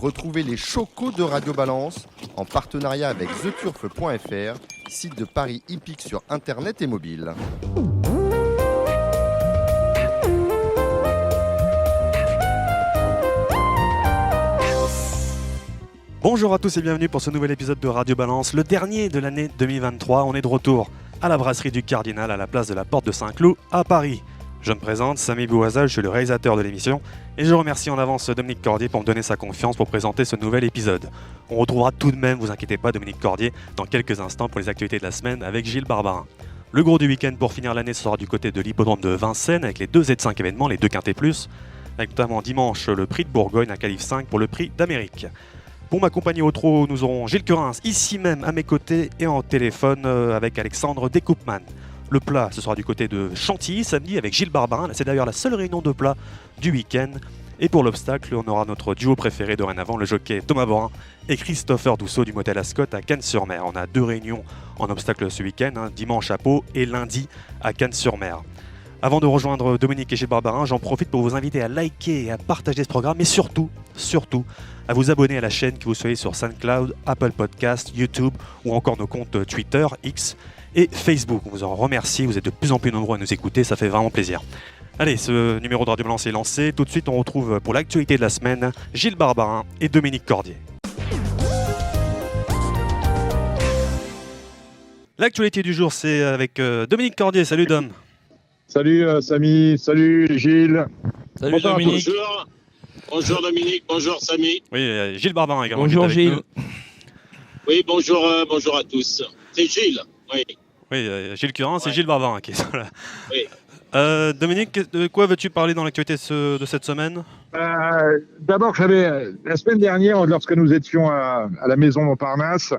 Retrouvez les chocos de Radio Balance en partenariat avec theturf.fr, site de paris hippique sur internet et mobile. Bonjour à tous et bienvenue pour ce nouvel épisode de Radio Balance, le dernier de l'année 2023. On est de retour à la brasserie du Cardinal à la place de la Porte de Saint-Cloud à Paris. Je me présente, Samy Bouazal, je suis le réalisateur de l'émission et je remercie en avance Dominique Cordier pour me donner sa confiance pour présenter ce nouvel épisode. On retrouvera tout de même, vous inquiétez pas, Dominique Cordier dans quelques instants pour les actualités de la semaine avec Gilles Barbarin. Le gros du week-end pour finir l'année sera du côté de l'hippodrome de Vincennes avec les 2 Z5 événements, les 2 Quintet Plus, avec notamment dimanche le prix de Bourgogne, un qualif 5 pour le prix d'Amérique. Pour m'accompagner au trot, nous aurons Gilles Curins, ici même à mes côtés et en téléphone avec Alexandre Decoupman. Le plat, ce sera du côté de Chantilly, samedi, avec Gilles Barbarin. C'est d'ailleurs la seule réunion de plat du week-end. Et pour l'obstacle, on aura notre duo préféré dorénavant, le jockey Thomas Borin et Christopher Dousseau du motel Ascot à Cannes-sur-Mer. On a 2 réunions en obstacle ce week-end, dimanche à Pau et lundi à Cannes-sur-Mer. Avant de rejoindre Dominique et Gilles Barbarin, j'en profite pour vous inviter à liker et à partager ce programme, mais surtout, à vous abonner à la chaîne, que vous soyez sur SoundCloud, Apple Podcast, YouTube ou encore nos comptes Twitter, X et Facebook. On vous en remercie, vous êtes de plus en plus nombreux à nous écouter, ça fait vraiment plaisir. Allez, ce numéro de Radio Balance est lancé. Tout de suite, on retrouve pour l'actualité de la semaine Gilles Barbarin et Dominique Cordier. L'actualité du jour, c'est avec Dominique Cordier. Salut Dom. Salut Samy, salut Gilles. Salut Dominique. Bonjour. Bonjour Dominique, bonjour Samy. Oui, Gilles Barbarin également. Bonjour Gilles. Oui, bonjour à tous. C'est Gilles, oui. Oui, Gilles Curins, c'est Gilles Barbarin qui est là. Oui. Dominique, de quoi veux-tu parler dans l'actualité de cette semaine ? D'abord, la semaine dernière, lorsque nous étions à la maison Montparnasse,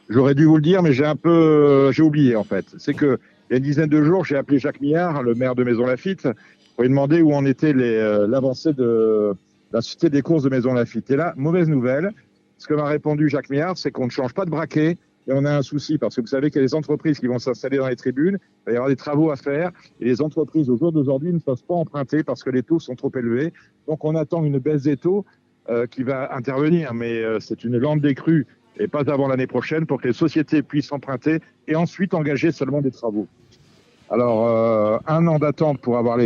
j'aurais dû vous le dire, mais j'ai oublié en fait. C'est que il y a une dizaine de jours, j'ai appelé Jacques Millard, le maire de Maison Lafitte, pour lui demander où en était l'avancée de la Société des courses de Maison Lafitte. Et là, mauvaise nouvelle, ce que m'a répondu Jacques Millard, c'est qu'on ne change pas de braquet et on a un souci, parce que vous savez qu'il y a des entreprises qui vont s'installer dans les tribunes, il va y avoir des travaux à faire, et les entreprises au jour d'aujourd'hui ne peuvent pas emprunter parce que les taux sont trop élevés. Donc on attend une baisse des taux qui va intervenir, mais c'est une lente décrue et pas avant l'année prochaine pour que les sociétés puissent emprunter et ensuite engager seulement des travaux. Alors, 1 an d'attente pour avoir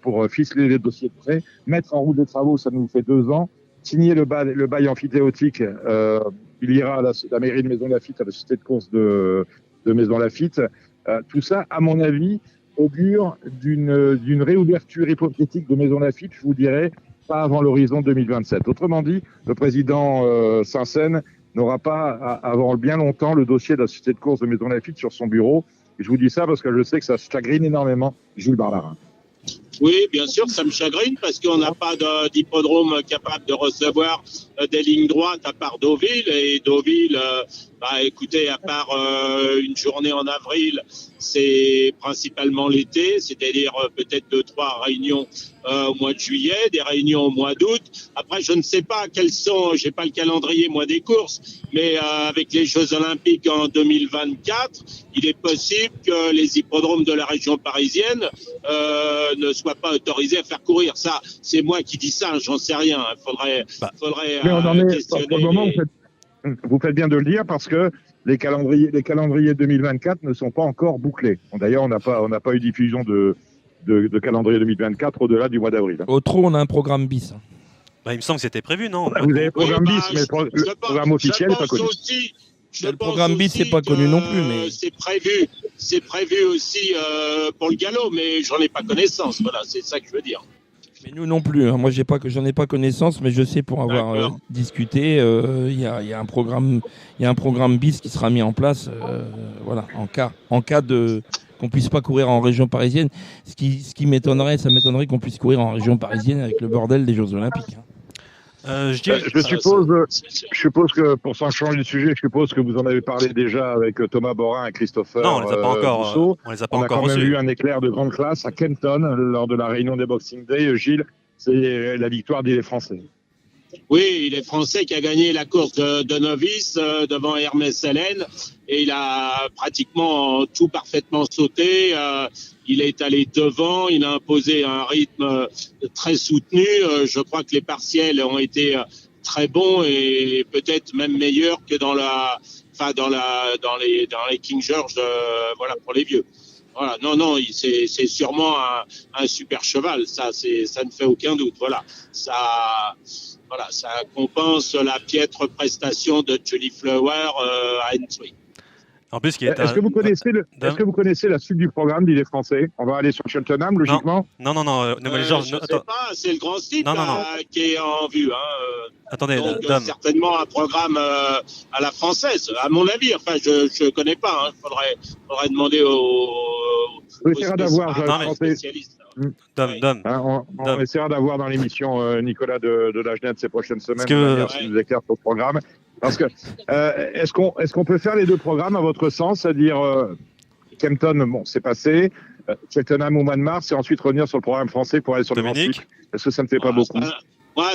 pour ficeler les dossiers de prêt, mettre en route des travaux, ça nous fait 2 ans. Signer le bail amphithéotique, il ira à la mairie de Maison Lafitte, à la société de courses de Maison Lafitte. Tout ça, à mon avis, augure d'une réouverture hypothétique de Maison Lafitte, je vous dirais, pas avant l'horizon 2027. Autrement dit, le président Saint-Saëns n'aura pas, avant bien longtemps, le dossier de la société de courses de Maison Lafitte sur son bureau. Et je vous dis ça parce que je sais que ça chagrine énormément Gilles Barbarin. Oui, bien sûr, ça me chagrine parce qu'on n'a pas d'hippodrome capable de recevoir des lignes droites à part Deauville. Et Deauville, écoutez, à part une journée en avril, c'est principalement l'été, c'est-à-dire peut-être 2-3 réunions au mois de juillet, des réunions au mois d'août. Après, je ne sais pas quelles sont, j'ai pas le calendrier moi des courses, mais avec les Jeux Olympiques en 2024, il est possible que les hippodromes de la région parisienne ne soient pas autorisés à faire courir. Ça, c'est moi qui dis ça, j'en sais rien. Faudrait mais on en est, questionner. pour le moment, vous faites bien de le dire parce que les calendriers 2024 ne sont pas encore bouclés. D'ailleurs, on n'a pas eu diffusion de calendrier 2024 au-delà du mois d'avril. Au trot, on a un programme bis. Il me semble que c'était prévu, non ? Vous avez le programme bis, mais le programme officiel n'est pas connu. Le programme bis n'est pas connu non plus, mais c'est prévu aussi pour le galop, mais j'en ai pas connaissance. Voilà, c'est ça que je veux dire. Mais nous non plus. Moi, j'en ai pas connaissance, mais je sais pour avoir discuté, il y a un programme bis qui sera mis en place, voilà, en cas de qu'on puisse pas courir en région parisienne. Ce qui m'étonnerait, qu'on puisse courir en région parisienne avec le bordel des Jeux Olympiques. Je suppose que, pour s'en changer de sujet, je suppose que vous en avez parlé déjà avec Thomas Borin et Christopher Non, on les a pas encore. Rousseau. On les a pas on encore a quand même reçus. eu un éclair de grande classe à Kenton lors de la réunion des Boxing Day. Gilles, c'est la victoire des Français. Oui, il est français qui a gagné la course de novice devant Hermès Hélène et il a pratiquement tout parfaitement sauté. Il est allé devant, il a imposé un rythme très soutenu. Je crois que les partiels ont été très bon et peut-être même meilleur que dans les King George, voilà, pour les vieux. Voilà, non, c'est sûrement un super cheval, ça ne fait aucun doute. Voilà, ça compense la piètre prestation de Julie Flower à Ensway. En plus, Est-ce que vous connaissez la suite du programme d'Il est français? On va aller sur Cheltenham, logiquement. Non, Nouvelle George. Je ne sais pas, c'est le grand site qui est en vue. Attendez, donc, certainement un programme à la française, à mon avis. Enfin, je connais pas. Faudrait demander aux spécialistes. On essaiera d'avoir dans l'émission Nicolas de Lagenette ces prochaines semaines s'il nous éclaire sur le programme. Parce que est-ce qu'on peut faire les deux programmes à votre sens, c'est-à-dire Kempton, bon, c'est passé, Cheltenham au mois de mars, et ensuite revenir sur le programme français pour aller sur le Grand Prix. Est-ce que ça ne fait pas beaucoup?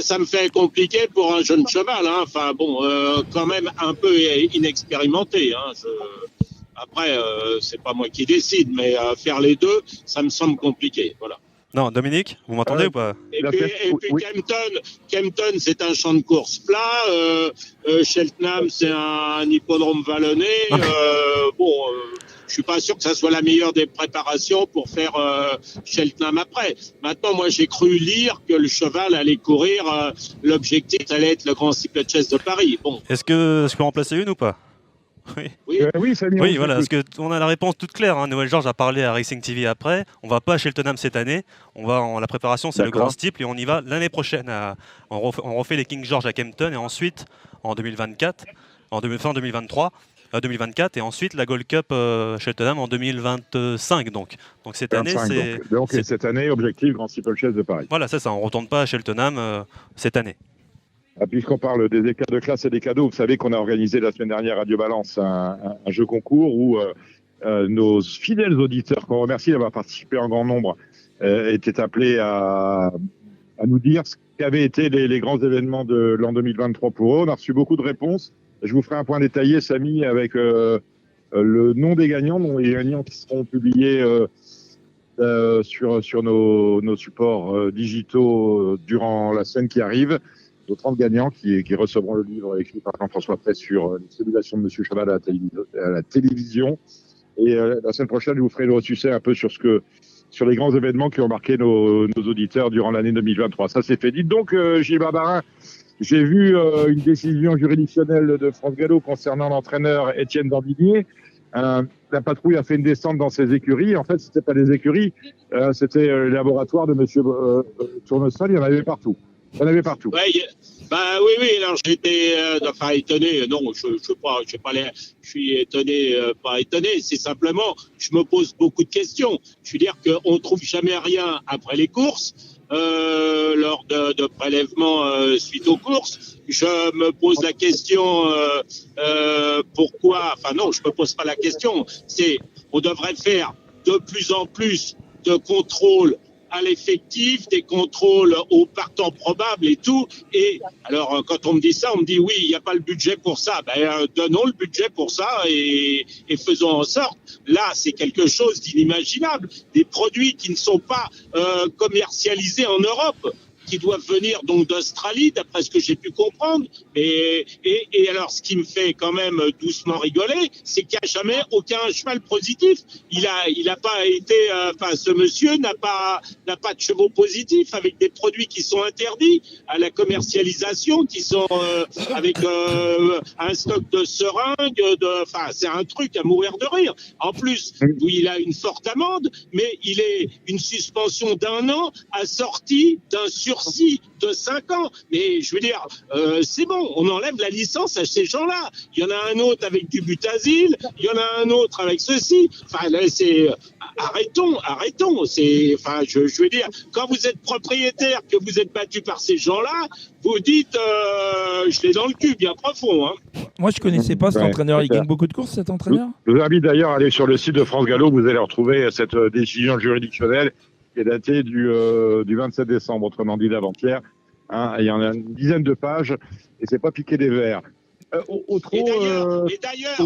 Ça me fait compliqué pour un jeune cheval. Enfin bon, quand même un peu inexpérimenté. Après, c'est pas moi qui décide, mais faire les deux, ça me semble compliqué. Voilà. Non, Dominique, vous m'entendez ou pas? Et puis Kempton, c'est un champ de course plat. Cheltenham, c'est un hippodrome vallonné. Je suis pas sûr que ça soit la meilleure des préparations pour faire Cheltenham après. Maintenant, moi, j'ai cru lire que le cheval allait courir. L'objectif allait être le Grand Steeplechase de Paris. Bon. Est-ce que je peux remplacer une ou pas? Oui, Samy, oui, voilà, parce qu'on a la réponse toute claire. Noël Georges a parlé à Racing TV après. On va pas à Cheltenham cette année. La préparation, c'est le Grand Steeple et on y va l'année prochaine. On refait les King George à Kempton et ensuite en 2024, fin 2023. 2024 et ensuite la Gold Cup Cheltenham en 2025 donc cette année c'est cette année objectif Grand Steeplechase de Paris. Voilà, c'est ça, on retourne pas à Cheltenham cette année. Puisqu'on parle des écarts de classe et des cadeaux, vous savez qu'on a organisé la semaine dernière à Radio Balance un jeu concours où nos fidèles auditeurs, qu'on remercie d'avoir participé en grand nombre, étaient appelés à nous dire ce qu'avaient été les grands événements de l'an 2023 pour eux. On a reçu beaucoup de réponses. Je vous ferai un point détaillé, Samy, avec le nom des gagnants, les gagnants qui seront publiés sur nos supports digitaux durant la semaine qui arrive. Nos 30 gagnants qui recevront le livre écrit par Jean-François Press sur les tribulations de Monsieur Cheval à la télévision. Et la semaine prochaine, je vous ferai le ressucé un peu sur les grands événements qui ont marqué nos auditeurs durant l'année 2023. Ça, c'est fait. Dites donc, Gilles Barbarin, j'ai vu une décision juridictionnelle de France Gallo concernant l'entraîneur Étienne Dandinier. La patrouille a fait une descente dans ses écuries. En fait, c'était pas des écuries, c'était les laboratoires de Monsieur Tournesol. Il y en avait partout. Oui. Alors j'étais étonné. Non, je suis étonné, pas étonné. C'est simplement, je me pose beaucoup de questions. Je veux dire qu'on trouve jamais rien après les courses. Lors de prélèvements suite aux courses, je me pose la question pourquoi. Enfin non, je me pose pas la question. On devrait faire de plus en plus de contrôles à l'effectif, des contrôles aux partants probables et tout. Et alors, quand on me dit ça, on me dit oui, il n'y a pas le budget pour ça. Donnons le budget pour ça et faisons en sorte. Là, c'est quelque chose d'inimaginable. Des produits qui ne sont pas commercialisés en Europe, qui doivent venir donc d'Australie, d'après ce que j'ai pu comprendre. Et alors, ce qui me fait quand même doucement rigoler, c'est qu'il n'y a jamais aucun cheval positif. Il a pas été, ce monsieur n'a pas de chevaux positifs avec des produits qui sont interdits à la commercialisation, qui sont avec un stock de seringues. C'est un truc à mourir de rire. En plus, il a une forte amende, mais il est une suspension d'1 an assortie d'un sursis de 5 ans. Mais je veux dire, c'est bon, on enlève la licence à ces gens-là. Il y en a un autre avec du butazil, il y en a un autre avec ceci. Enfin, là, arrêtons. Je veux dire, quand vous êtes propriétaire, que vous êtes battu par ces gens-là, vous dites, je l'ai dans le cul, bien profond. Moi, je connaissais pas cet entraîneur. Il gagne beaucoup de courses, cet entraîneur. Je vous invite d'ailleurs à aller sur le site de France Gallo. Vous allez retrouver cette décision juridictionnelle qui est datée du 27 décembre, autrement dit d'avant-hier. Il y en a une dizaine de pages et c'est pas piqué des verres. Et d'ailleurs,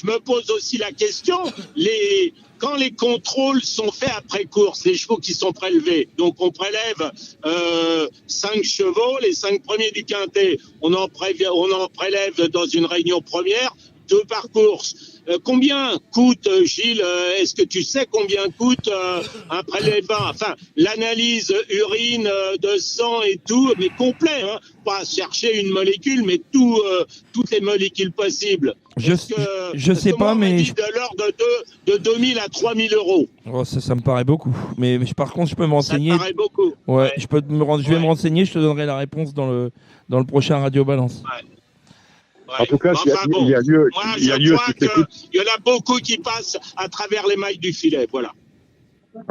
je me pose aussi la question, quand les contrôles sont faits après course, les chevaux qui sont prélevés, donc on prélève 5 chevaux, les 5 premiers du quintet, on en prélève dans une réunion première, 2 par course. Combien coûte, Gilles, est-ce que tu sais combien coûte un prélèvement, enfin l'analyse urine, de sang et tout, mais complet, hein, pas chercher une molécule, mais toutes les molécules possibles. Je sais pas, mais de l'ordre de 2000 à 3000 euros. Oh, ça me paraît beaucoup. Mais par contre, je peux me renseigner. Ça me paraît beaucoup. Ouais. Je vais me renseigner. Je te donnerai la réponse dans le prochain Radio Balance. Ouais. Ouais. En tout cas, il y a lieu. Moi, il y a je lieu crois qu'il y en a beaucoup qui passent à travers les mailles du filet. Voilà.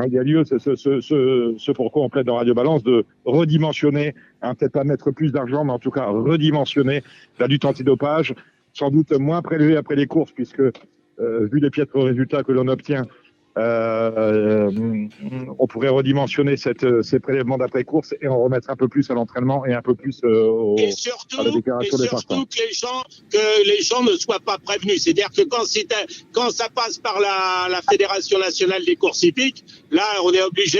Il y a lieu, ce pourquoi on plaide dans Radio Balance, de redimensionner, peut-être pas mettre plus d'argent, mais en tout cas redimensionner la lutte antidopage, sans doute moins prélevée après les courses, puisque vu les piètres résultats que l'on obtient, on pourrait redimensionner ces prélèvements d'après-course et en remettre un peu plus à l'entraînement et un peu plus et surtout, à la déclaration des partants. que les gens ne soient pas prévenus. C'est-à-dire que quand ça passe par la Fédération nationale des courses hippiques, là, on est obligé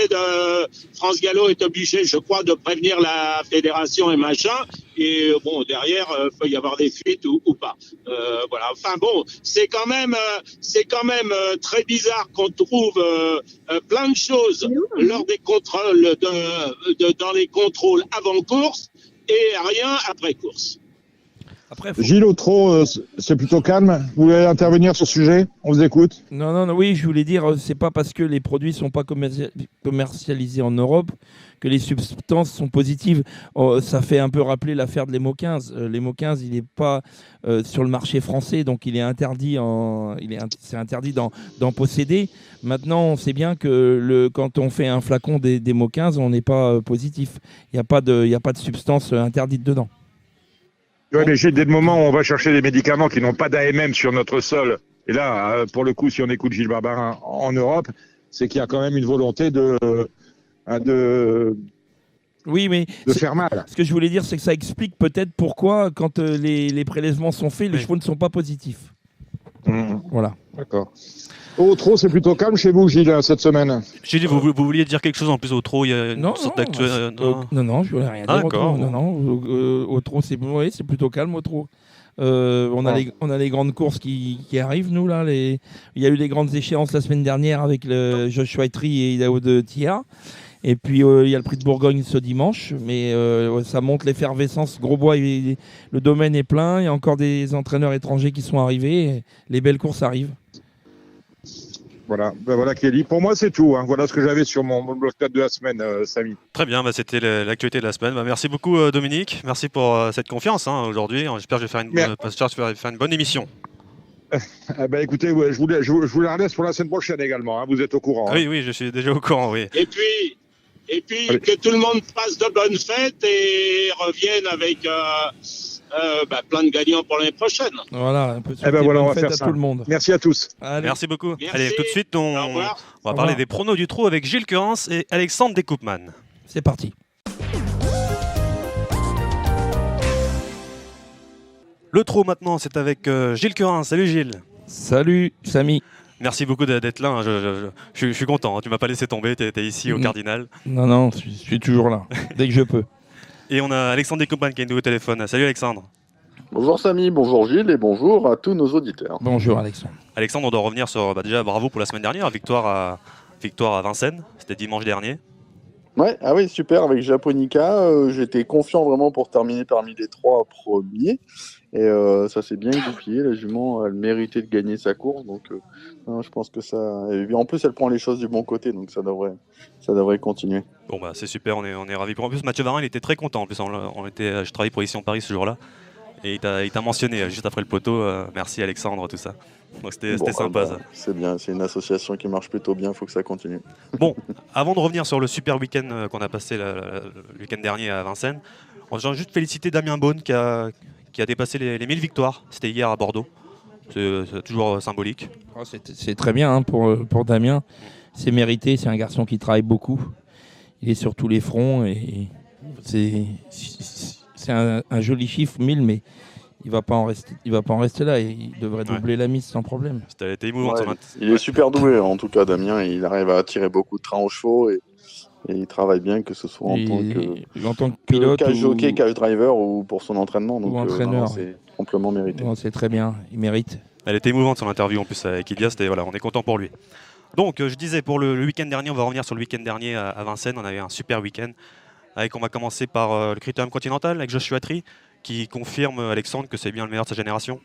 France Gallo est obligé, je crois, de prévenir la fédération et machin. Et bon, derrière, peut y avoir des fuites ou pas. Voilà. Enfin bon, c'est quand même très bizarre qu'on trouve plein de choses lors des contrôles dans les contrôles avant course et rien après course. Après, Gilles Autreau, c'est plutôt calme. Vous voulez intervenir sur ce sujet? On vous écoute. Non, oui, je voulais dire, c'est pas parce que les produits sont pas commercialisés en Europe que les substances sont positives. Ça fait un peu rappeler l'affaire de l'Emo 15. L'Emo 15, il n'est pas sur le marché français, donc il est interdit c'est interdit d'en posséder. Maintenant, on sait bien que quand on fait un flacon d'Emo 15, on n'est pas positif. Il n'y a pas de substance interdite dedans. Ouais, mais dès le moment où on va chercher des médicaments qui n'ont pas d'AMM sur notre sol, et là, pour le coup, si on écoute Gilles Barbarin en Europe, c'est qu'il y a quand même une volonté de oui, mais faire mal. Ce que je voulais dire, c'est que ça explique peut-être pourquoi, quand les prélèvements sont faits, les chevaux ne sont pas positifs. Voilà. D'accord. Au trot, c'est plutôt calme chez vous, Gilles, cette semaine. Gilles, vous vouliez dire quelque chose en plus au trot? Il y a une sorte d'actu. Non, je voulais rien dire. D'accord. Au trot, c'est plutôt calme au trot. On a les grandes courses qui arrivent, nous, là. Il y a eu les grandes échéances la semaine dernière avec le Joshua Etry et Idaho de Tia. Et puis, il y a le prix de Bourgogne ce dimanche. Mais ça montre l'effervescence. Grosbois, le domaine est plein. Il y a encore des entraîneurs étrangers qui sont arrivés. Les belles courses arrivent. Voilà, voilà qui est dit. Pour moi, c'est tout. Voilà ce que j'avais sur mon bloc-notes de la semaine, Samy. Très bien, c'était l'actualité de la semaine. Merci beaucoup, Dominique. Merci pour cette confiance aujourd'hui. J'espère que je vais faire une bonne émission. Écoutez, je vous la laisse pour la semaine prochaine également. Vous êtes au courant. Oui, je suis déjà au courant, oui. Et puis que tout le monde passe de bonnes fêtes et revienne avec plein de gagnants pour l'année prochaine. Voilà, un peu on va faire ça. Tout le monde. Merci à tous. Allez. Merci beaucoup. Merci. Allez, tout de suite, on va parler des pronos du trot avec Gilles Currens et Alexandre Descoupman. C'est parti. Le trot maintenant, c'est avec Gilles Currens. Salut Gilles. Salut Samy. Merci beaucoup d'être là. Je suis content. Tu m'as pas laissé tomber. Tu es ici au Cardinal. Non, je suis toujours là, dès que je peux. Et on a Alexandre Descoupman qui est au téléphone. Salut Alexandre. Bonjour Samy, bonjour Gilles et bonjour à tous nos auditeurs. Bonjour Alexandre. Alexandre, on doit revenir sur déjà bravo pour la semaine dernière, victoire à Vincennes. C'était dimanche dernier. Ouais, oui, super, avec Japonica, j'étais confiant vraiment pour terminer parmi les 3 premiers. Et ça s'est bien goupillé, la jument, elle méritait de gagner sa course, donc je pense que ça... Et en plus, elle prend les choses du bon côté, donc ça devrait continuer. Bon c'est super, on est ravis. En plus, Mathieu Varin, il était très content. En plus, je travaillais pour Ici en Paris ce jour-là, et il t'a mentionné juste après le poteau. Merci Alexandre, tout ça. Donc c'était sympa ça. C'est bien, c'est une association qui marche plutôt bien, il faut que ça continue. Bon, avant de revenir sur le super week-end qu'on a passé le week-end dernier à Vincennes, on va juste féliciter Damien Beaune qui a dépassé les 1000 victoires. C'était hier à Bordeaux. C'est toujours symbolique. C'est très bien pour Damien. C'est mérité, c'est un garçon qui travaille beaucoup. Il est sur tous les fronts et c'est un joli chiffre, 1000, mais il va pas en rester là. Et il devrait doubler la mise sans problème. C'était émouvant. Ouais, il est super doué, en tout cas, Damien. Il arrive à attirer beaucoup de trains aux chevaux et il travaille bien, que ce soit en tant que pilote, cage jockey, cage driver ou pour son entraînement. Donc, ou entraîneur. c'est amplement mérité. Non, c'est très bien, il mérite. Elle était émouvante son interview en plus avec Ilias. Voilà, on est content pour lui. Donc, je disais pour le week-end dernier, on va revenir sur le week-end dernier à Vincennes. On avait un super week-end. On va commencer par le Critérium Continental avec Joshua Tree qui confirme, Alexandre, que c'est bien le meilleur de sa génération.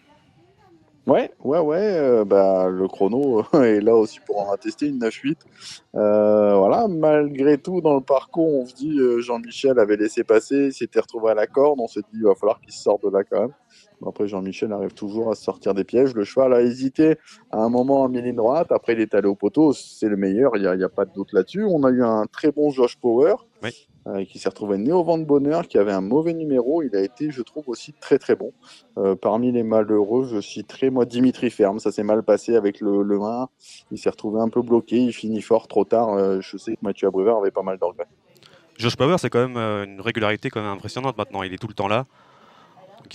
Ouais. Le chrono est là aussi pour en attester, une 9-8. Voilà, malgré tout, dans le parcours, on se dit Jean-Michel avait laissé passer, il s'était retrouvé à la corde. On s'est dit il va falloir qu'il sorte de là quand même. Bon, après, Jean-Michel arrive toujours à se sortir des pièges. Le cheval a hésité à un moment en mi-ligne droite. Après, il est allé au poteau. C'est le meilleur, il n'y a pas de doute là-dessus. On a eu un très bon Josh Power. Oui. Qui s'est retrouvé né au vent de bonheur, qui avait un mauvais numéro. Il a été, je trouve, aussi très très bon. Parmi les malheureux, je citerai moi Dimitri Ferme. Ça s'est mal passé avec le 1. Il s'est retrouvé un peu bloqué. Il finit fort trop tard. Je sais que Mathieu Abrivard avait pas mal de regrets. Josh Power, c'est quand même une régularité quand même impressionnante maintenant. Il est tout le temps là. Donc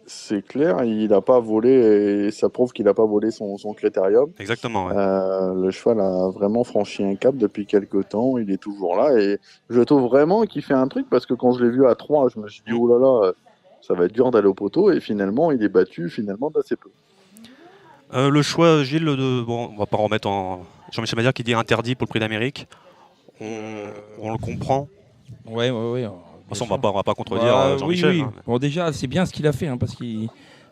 c'est clair, il n'a pas volé, et ça prouve qu'il n'a pas volé son critérium. Exactement. Ouais. Le cheval a vraiment franchi un cap depuis quelques temps, il est toujours là et je trouve vraiment qu'il fait un truc parce que quand je l'ai vu à 3, je me suis dit oh là là, ça va être dur d'aller au poteau et finalement il est battu d'assez peu. Le choix, Gilles, on va pas remettre en Jean-Michel Maillard qui dit interdit pour le Prix d'Amérique. On le comprend. Ouais. De toute façon, on va pas contredire Jean-Michel. Oui. Bon, déjà, c'est bien ce qu'il a fait, parce que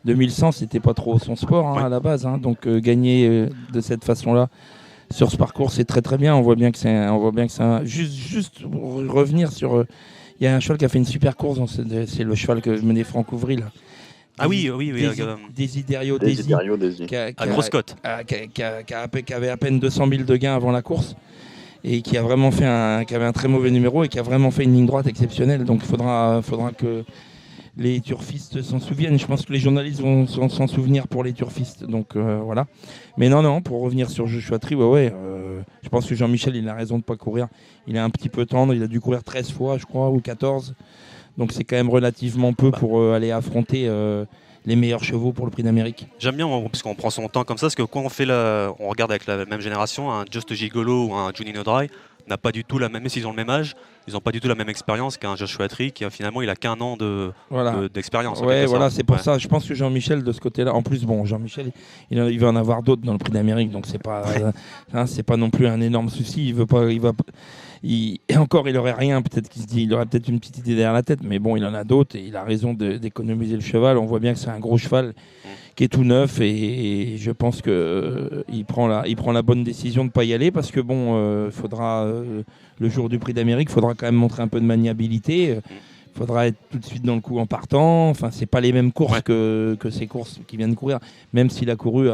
2100, c'était pas trop son sport à la base. Donc, gagner de cette façon-là sur ce parcours, c'est très très bien. On voit bien que c'est juste pour revenir sur. Il y a un cheval qui a fait une super course. C'est le cheval que je menais Franck Ouvry là. Ah oui. Desiderio Desi. À grosse cote. Qui avait à peine 200 000 de gains avant la course. Et qui avait un très mauvais numéro et qui a vraiment fait une ligne droite exceptionnelle. Donc il faudra que les turfistes s'en souviennent. Je pense que les journalistes vont s'en souvenir pour les turfistes. Donc voilà. Mais non, pour revenir sur Joshua Tree, je pense que Jean-Michel, il a raison de ne pas courir. Il est un petit peu tendre. Il a dû courir 13 fois, je crois, ou 14. Donc c'est quand même relativement peu pour aller affronter les meilleurs chevaux pour le Prix d'Amérique. J'aime bien parce qu'on prend son temps comme ça, parce que quand on regarde avec la même génération, un Just Gigolo ou un Juninho Dry n'a pas du tout la même, même s'ils ont le même âge, ils n'ont pas du tout la même expérience qu'un Joshua Tree qui finalement il a qu'un an d'expérience. Ouais, voilà, c'est pour ça. Je pense que Jean-Michel de ce côté-là, en plus, Jean-Michel, il va en avoir d'autres dans le Prix d'Amérique, donc c'est pas non plus un énorme souci. Et encore, il aurait rien, peut-être qu'il se dit, il aurait peut-être une petite idée derrière la tête, mais bon, il en a d'autres et il a raison d'économiser le cheval. On voit bien que c'est un gros cheval qui est tout neuf et je pense que il prend la bonne décision de ne pas y aller parce que faudra le jour du Prix d'Amérique, il faudra quand même montrer un peu de maniabilité. Il faudra être tout de suite dans le coup en partant. Enfin, c'est pas les mêmes courses que ces courses qu'il vient de courir. Même s'il a couru,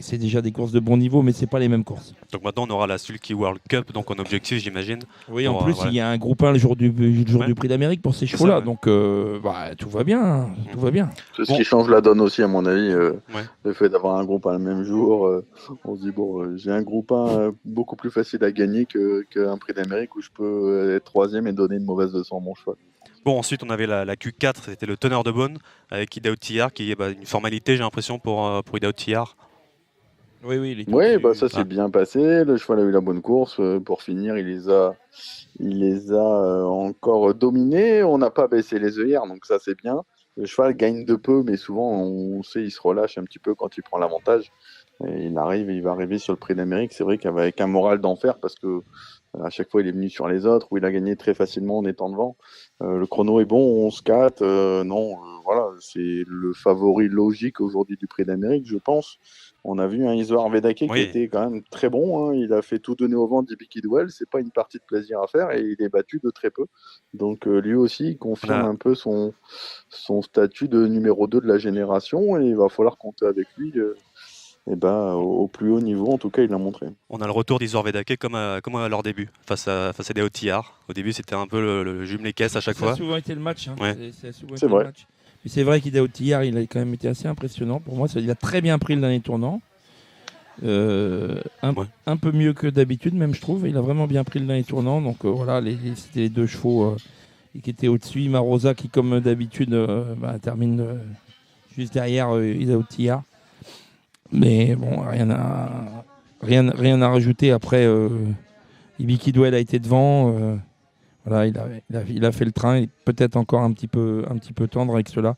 c'est déjà des courses de bon niveau, mais c'est pas les mêmes courses. Donc maintenant, on aura la Sulky World Cup, donc en objectif, j'imagine. Oui, en plus, il y a un groupe 1 le jour du Prix d'Amérique pour ces chevaux-là. Donc, tout va bien. Tout va bien. C'est ce qui change la donne aussi, à mon avis. Le fait d'avoir un groupe 1 le même jour, on se dit, j'ai un groupe 1 beaucoup plus facile à gagner qu'un Prix d'Amérique où je peux être troisième et donner une mauvaise leçon à mon cheval. Bon, ensuite, on avait la Q4, c'était le teneur de bonne avec Idaho Tillard, qui est une formalité, j'ai l'impression, pour Idaho Tillard. Oui, ça s'est bien passé. Le cheval a eu la bonne course. Pour finir, il les a encore dominés. On n'a pas baissé les œillères, donc ça, c'est bien. Le cheval gagne de peu, mais souvent, on sait, il se relâche un petit peu quand il prend l'avantage. Et il va arriver sur le Prix d'Amérique. C'est vrai qu'avec un moral d'enfer, parce que à chaque fois, il est venu sur les autres, où il a gagné très facilement en étant devant. Le chrono est bon, 11-4. C'est le favori logique aujourd'hui du Prix d'Amérique, je pense. On a vu un Isoar Vedake qui était quand même très bon. Il a fait tout donner au vent d'Ibi Kidwell. C'est pas une partie de plaisir à faire et il est battu de très peu. Donc lui aussi, il confirme un peu son statut de numéro 2 de la génération et il va falloir compter avec lui. Au plus haut niveau, en tout cas, il l'a montré. On a le retour d'Isoar Vedake comme à leur début, face à des Tillard. Au début, c'était un peu le jumelé caisse à chaque fois. Ça a souvent été le match. C'est vrai. Mais c'est vrai qu'Idaho Tillard, il a quand même été assez impressionnant. Pour moi, il a très bien pris le dernier tournant. Un peu mieux que d'habitude, même, je trouve. Il a vraiment bien pris le dernier tournant. Donc c'était les deux chevaux qui étaient au-dessus. Marosa qui, comme d'habitude, termine juste derrière Idaho Tia. Mais bon, rien à rajouter. Après, Ibiki Duel a été devant. Voilà, il a fait le train. Il est peut-être encore un petit peu tendre avec cela.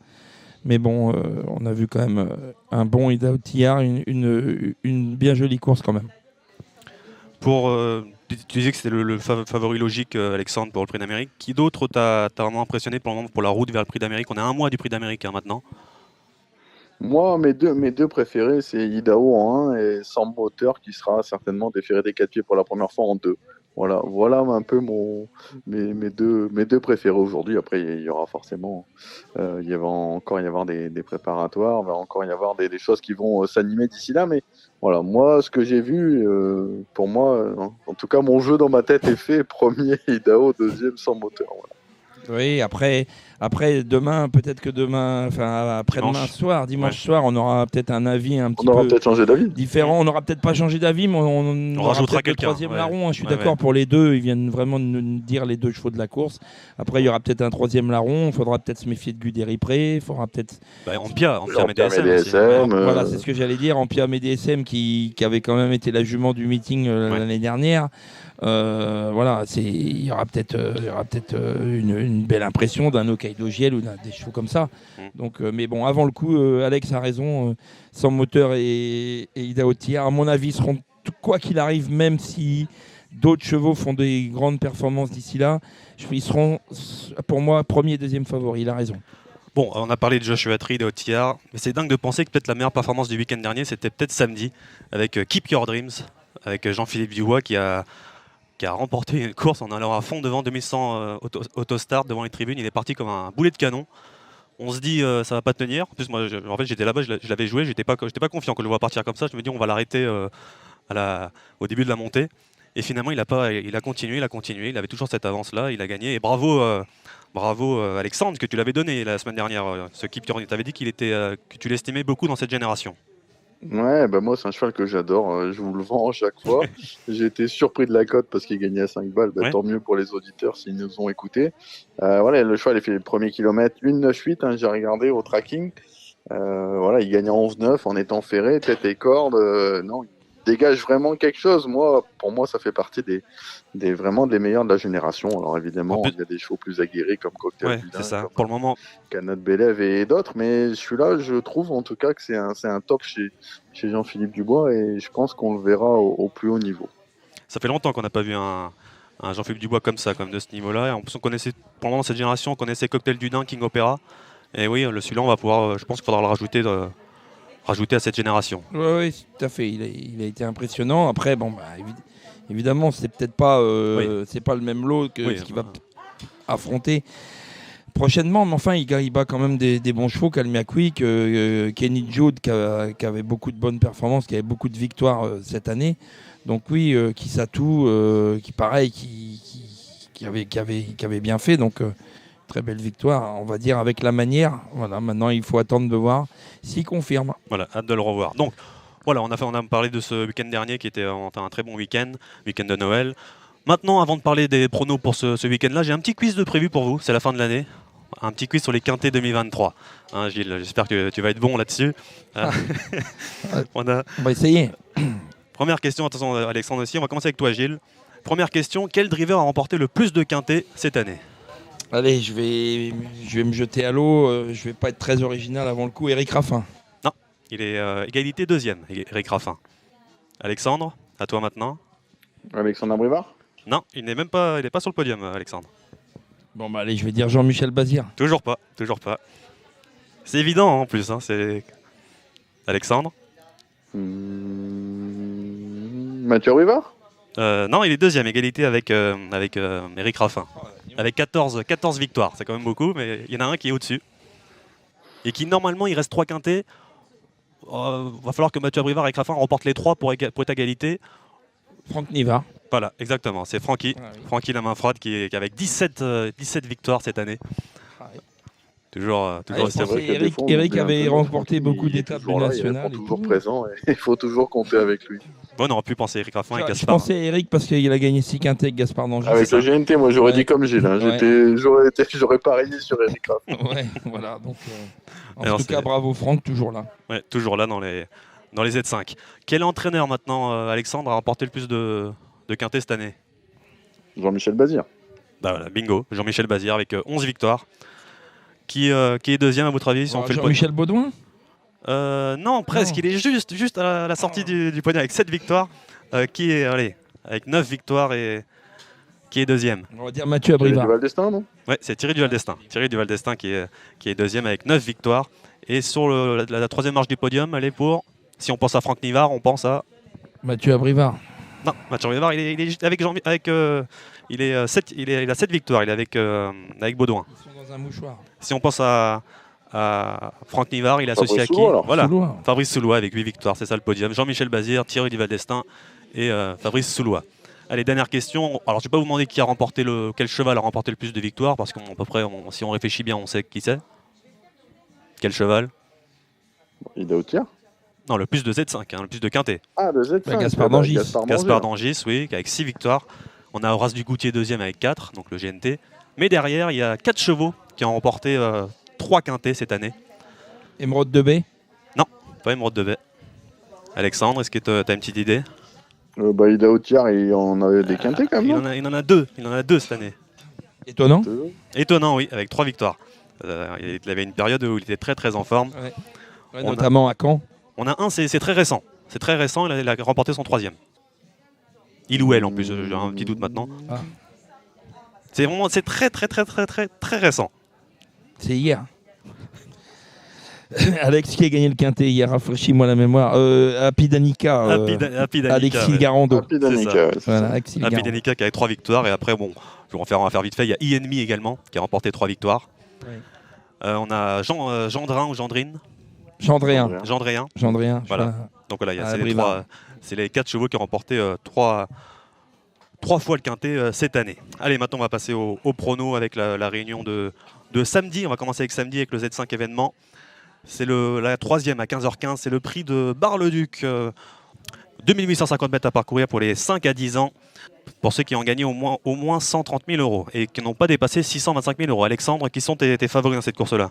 Mais bon, on a vu quand même un bon Idaho Tia, une bien jolie course quand même. Tu disais que c'était le favori logique, Alexandre, pour le Prix d'Amérique. Qui d'autre t'a vraiment impressionné pour le moment pour la route vers le Prix d'Amérique? On est à un mois du Prix d'Amérique maintenant. Moi, mes deux préférés, c'est Idaho en 1 et Sam Moteur qui sera certainement déféré des 4 pieds pour la première fois en 2. Voilà un peu mes deux préférés aujourd'hui. Après, il y aura forcément, il va encore y avoir des préparatoires, il va encore y avoir des choses qui vont s'animer d'ici là. Mais voilà, moi, ce que j'ai vu, pour moi, en tout cas, mon jeu dans ma tête est fait. Premier Idaho, deuxième Sam Moteur. Voilà. Oui, après demain, peut-être que demain, enfin après-demain dimanche soir, on aura peut-être un avis un petit peu. On aura peut-être changé d'avis. Différent. On n'aura peut-être pas changé d'avis, mais on aura rajoutera peut-être le quelqu'un. troisième larron. Je suis d'accord pour les deux. Ils viennent vraiment de nous dire les deux chevaux de la course. Après, il y aura peut-être un troisième larron. Il faudra peut-être se méfier de Guderi Pré. Il faudra peut-être. Ampia MDSM. aussi. Voilà, c'est ce que j'allais dire. Ampia MDSM qui avait quand même été la jument du meeting l'année dernière. Voilà, il y aura peut-être une belle impression d'un Hokkaido Giel ou des chevaux comme ça. Donc, mais bon, avant le coup, Alex a raison. Sans moteur et Idaho Tia, à mon avis, seront quoi qu'il arrive, même si d'autres chevaux font des grandes performances d'ici là, ils seront pour moi premier et deuxième favori. Il a raison. Bon, on a parlé de Joshua Tree, de Otillard, mais c'est dingue de penser que peut-être la meilleure performance du week-end dernier, c'était peut-être samedi, avec Keep Your Dreams, avec Jean-Philippe Dubois qui a remporté une course en allant à fond devant 2100 autostart devant les tribunes. Il est parti comme un boulet de canon. On se dit ça va pas tenir. En plus moi en fait j'étais là-bas, je l'avais joué, j'étais pas confiant que je le vois partir comme ça. Je me dis on va l'arrêter au début de la montée. Et finalement il a continué, il avait toujours cette avance là, il a gagné. Et bravo Alexandre, que tu l'avais donné la semaine dernière. Ce Keep Your Dreams, tu avais dit que tu l'estimais beaucoup dans cette génération. Ouais, moi c'est un cheval que j'adore, je vous le vends à chaque fois. J'ai été surpris de la cote parce qu'il gagnait à 5 balles, tant mieux pour les auditeurs s'ils nous ont écoutés. Voilà, le cheval il fait le premier kilomètre 1,98, j'ai regardé au tracking. Voilà, il gagne en 11,9 en étant ferré, tête et corde. Non, il dégage vraiment quelque chose. Pour moi, ça fait partie vraiment des meilleurs de la génération. Alors évidemment, il y a des chevaux plus aguerris comme Cocktail Budin, c'est ça. Pour le moment, Canad Bélève et d'autres, mais celui-là, je trouve en tout cas que c'est un top chez Jean-Philippe Dubois et je pense qu'on le verra au plus haut niveau. Ça fait longtemps qu'on n'a pas vu un Jean-Philippe Dubois comme ça, comme de ce niveau-là. Et en plus, pendant dans cette génération, on connaissait Cocktail Dudin, King Opera. Et oui, celui-là, on va pouvoir. Je pense qu'il faudra le rajouter à cette génération. Oui, tout à fait. Il a été impressionnant. Après, évidemment, c'est peut-être pas, c'est pas le même lot que ce qu'il va affronter prochainement. Mais enfin, il bat quand même des bons chevaux. Kalmiakwi, Kenny Jude, qui avait beaucoup de bonnes performances, qui avait beaucoup de victoires cette année. Donc oui, Kisatou, qui avait bien fait. Donc très belle victoire, on va dire, avec la manière. Voilà, maintenant, il faut attendre de voir s'il confirme. Voilà, hâte de le revoir. Donc, voilà, on a parlé de ce week-end dernier qui était un très bon week-end de Noël. Maintenant, avant de parler des pronos pour ce week-end-là, j'ai un petit quiz de prévu pour vous. C'est la fin de l'année. Un petit quiz sur les quintés 2023. Gilles, j'espère que tu vas être bon là-dessus. On va essayer. Première question, attention Alexandre aussi. On va commencer avec toi, Gilles. Première question, quel driver a remporté le plus de quintés cette année ? Allez, je vais me jeter à l'eau. Je vais pas être très original avant le coup. Éric Raffin. Non, il est égalité deuxième, Éric Raffin. Alexandre, à toi maintenant. Alexandre Brivard ? Non, il n'est pas sur le podium, Alexandre. Bon, allez, je vais dire Jean-Michel Bazir. Toujours pas. C'est évident en plus, c'est... Alexandre ? Mathieu Rivard ? Non, il est deuxième, égalité avec Éric Raffin. Avec 14 victoires, c'est quand même beaucoup, mais il y en a un qui est au-dessus. Et qui, normalement, il reste 3 quintés. Va falloir que Mathieu Brivard et Éric Raffin remportent les 3 pour être égalité. Franck Niva. Voilà, exactement, c'est Francky. Francky la main froide qui est avec 17 victoires cette année. toujours c'est aussi vrai que des Eric, fois, on Eric oublie un avait peu, remporté il beaucoup est d'étapes toujours là, il nationales. répond toujours présent et il faut toujours compter avec lui. Bon, on aurait pu penser Eric Raffin et Je Gaspard. pensais à Eric parce qu'il a gagné 6 quintés avec Gaspard Dangis. Avec ça. le GNT, moi j'aurais Ouais. dit comme Gilles. Hein. Ouais. J'aurais parié sur Eric Raffin. Ouais, voilà. Donc, en Alors, tout cas, bravo Franck, toujours là. Ouais, toujours là dans les Z5. Quel entraîneur maintenant, Alexandre, a remporté le plus de quintés cette année? Jean-Michel Bazir. Bah voilà, bingo, Jean-Michel Bazir avec 11 victoires. Qui est deuxième à votre avis si on fait Jean-Michel Baudouin. Non, presque. Non. Il est juste à la sortie du podium avec 7 victoires. Qui est, avec 9 victoires et qui est deuxième. On va dire Mathieu Thierry Abrivard. Duval d'Estaing, non? Ouais, c'est Thierry Duval d'Estaing. Thierry Duval d'Estaing qui est deuxième avec 9 victoires. Et sur la troisième marche du podium, elle est pour, si on pense à Franck Nivard, on pense à... Mathieu Abrivard. Non, Mathieu Nivard, il est juste avec il a 7 victoires, il est avec Baudouin. Ils sont dans un mouchoir. Si on pense à Franck Nivard, il est associé Fabrice à qui? Soulois, alors. Voilà, Soulois. Fabrice Soulois avec 8 victoires, c'est ça le podium. Jean-Michel Bazir, Thierry Duval d'Estaing et Fabrice Soulois. Allez, dernière question. Alors, je ne vais pas vous demander quel cheval a remporté le plus de victoires, parce qu'à peu près, si on réfléchit bien, on sait qui c'est. Quel cheval? Ida Outière. Non, le plus de Z5, le plus de quintet. Ah, le Z5. Gaspard Dangis. Gaspard Dangis, oui, avec 6 victoires. On a Horace Dugoutier deuxième avec 4, donc le GNT. Mais derrière, il y a 4 chevaux qui ont remporté 3 quintets cette année. Émeraude de Bay. Pas Émeraude de Bay. Alexandre, est-ce que tu as une petite idée? Ida Outière, il en avait des quintés quand même. Il en a deux. Il en a 2 cette année. Étonnant. Étonnant, oui, avec 3 victoires. Il avait une période où il était très très en forme. Ouais, notamment à Caen. On a un, c'est très récent. C'est très récent, il a remporté son 3e. Il ou elle en plus, j'ai un petit doute maintenant. Ah. C'est très très très très très très récent. C'est hier. Alex qui a gagné le quintet hier, rafraîchis-moi la mémoire. Happy Danica. Happy Danica, Alexis ouais. Garando. Happy Danica, ouais, c'est Voilà, ça. Alexis Happy Garando. Danica qui avait 3 victoires. Et après, bon, on va faire vite fait. Il y a Enemy également qui a remporté 3 victoires. Ouais. On a Gendrin ou Gendrine. Gendréen. Gendréen. Gendréen. Voilà. Donc voilà, Ah, c'est les 4 chevaux qui ont remporté 3 fois le quintet cette année. Allez, maintenant on va passer au prono avec la réunion de samedi. On va commencer avec samedi avec le Z5 événement. C'est la 3e à 15h15. C'est le prix de Bar-le-Duc. 2850 mètres à parcourir pour les 5 à 10 ans. Pour ceux qui ont gagné au moins 130 000 euros et qui n'ont pas dépassé 625 000 euros. Alexandre, qui sont tes favoris dans cette course-là?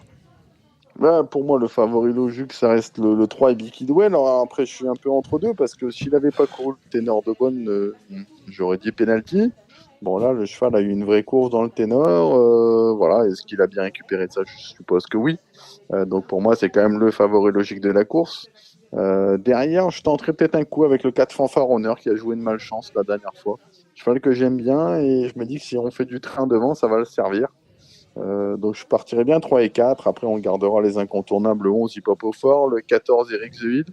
Pour moi, le favori logique, ça reste le 3 et Bikidwell. Alors après, je suis un peu entre deux parce que s'il n'avait pas couru le ténor de Bonne, j'aurais dit penalty. Bon, là, le cheval a eu une vraie course dans le ténor. Voilà, est-ce qu'il a bien récupéré de ça? Je suppose que oui. Donc pour moi, c'est quand même le favori logique de la course. Derrière, je tenterai peut-être un coup avec le 4 fanfaronneur qui a joué une malchance la dernière fois. Cheval que j'aime bien et je me dis que si on fait du train devant, ça va le servir. Donc je partirai bien 3 et 4. Après, on gardera les incontournables, le 11 Hip Hop au fort, le 14 Eric The Hill.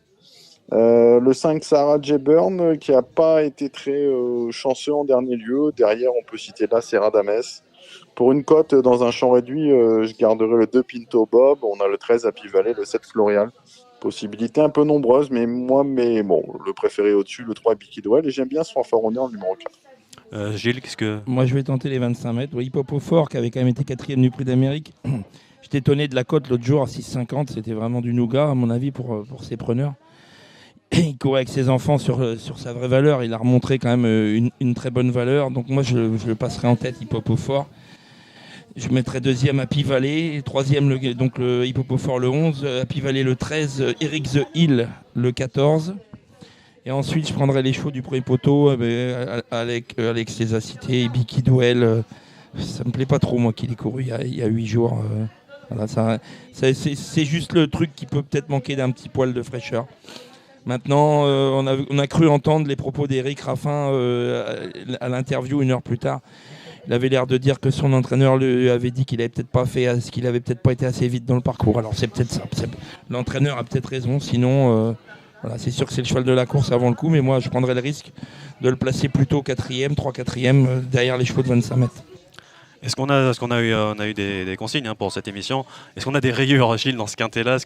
Le 5 Sarah J. Byrne qui n'a pas été très chanceux en dernier lieu. Derrière, on peut citer là Serra Dames. Pour une cote dans un champ réduit, je garderai le 2 Pinto Bob. On a le 13 Happy Valley, le 7 Florial. Possibilités un peu nombreuses, mais le préféré au-dessus, le 3 Bikidwell. Et j'aime bien ce fanfaronneur numéro 4. Gilles, qu'est-ce que... Moi, je vais tenter les 25 mètres. Hip Hop au fort, qui avait quand même été 4e du prix d'Amérique. J'étais étonné de la cote l'autre jour à 6,50. C'était vraiment du nougat, à mon avis, pour ses preneurs. Il courait avec ses enfants sur sa vraie valeur. Il a remontré quand même une très bonne valeur. Donc moi, je le passerai en tête, Hip Hop au fort. Je mettrai 2e Happy Valley, 3e le Hip Hop au fort le 11, Happy Valley le 13, Eric The Hill le 14. Et ensuite, je prendrai les chevaux du premier poteau avec Alex les a cités, Bikidwell. Ça me plaît pas trop, moi, qu'il ait couru il y a 8 jours. Voilà, c'est juste le truc qui peut peut-être manquer d'un petit poil de fraîcheur. Maintenant, on a cru entendre les propos d'Éric Raffin à l'interview 1 heure plus tard. Il avait l'air de dire que son entraîneur lui avait dit qu'il avait peut-être pas été assez vite dans le parcours. Alors c'est peut-être ça. L'entraîneur a peut-être raison. Sinon, voilà, c'est sûr que c'est le cheval de la course avant le coup. Mais moi, je prendrais le risque de le placer plutôt 4e, 3-4e, derrière les chevaux de 25 mètres. Est-ce qu'on a eu des consignes pour cette émission? Est-ce qu'on a des rayures, Gilles, dans ce quintet-là?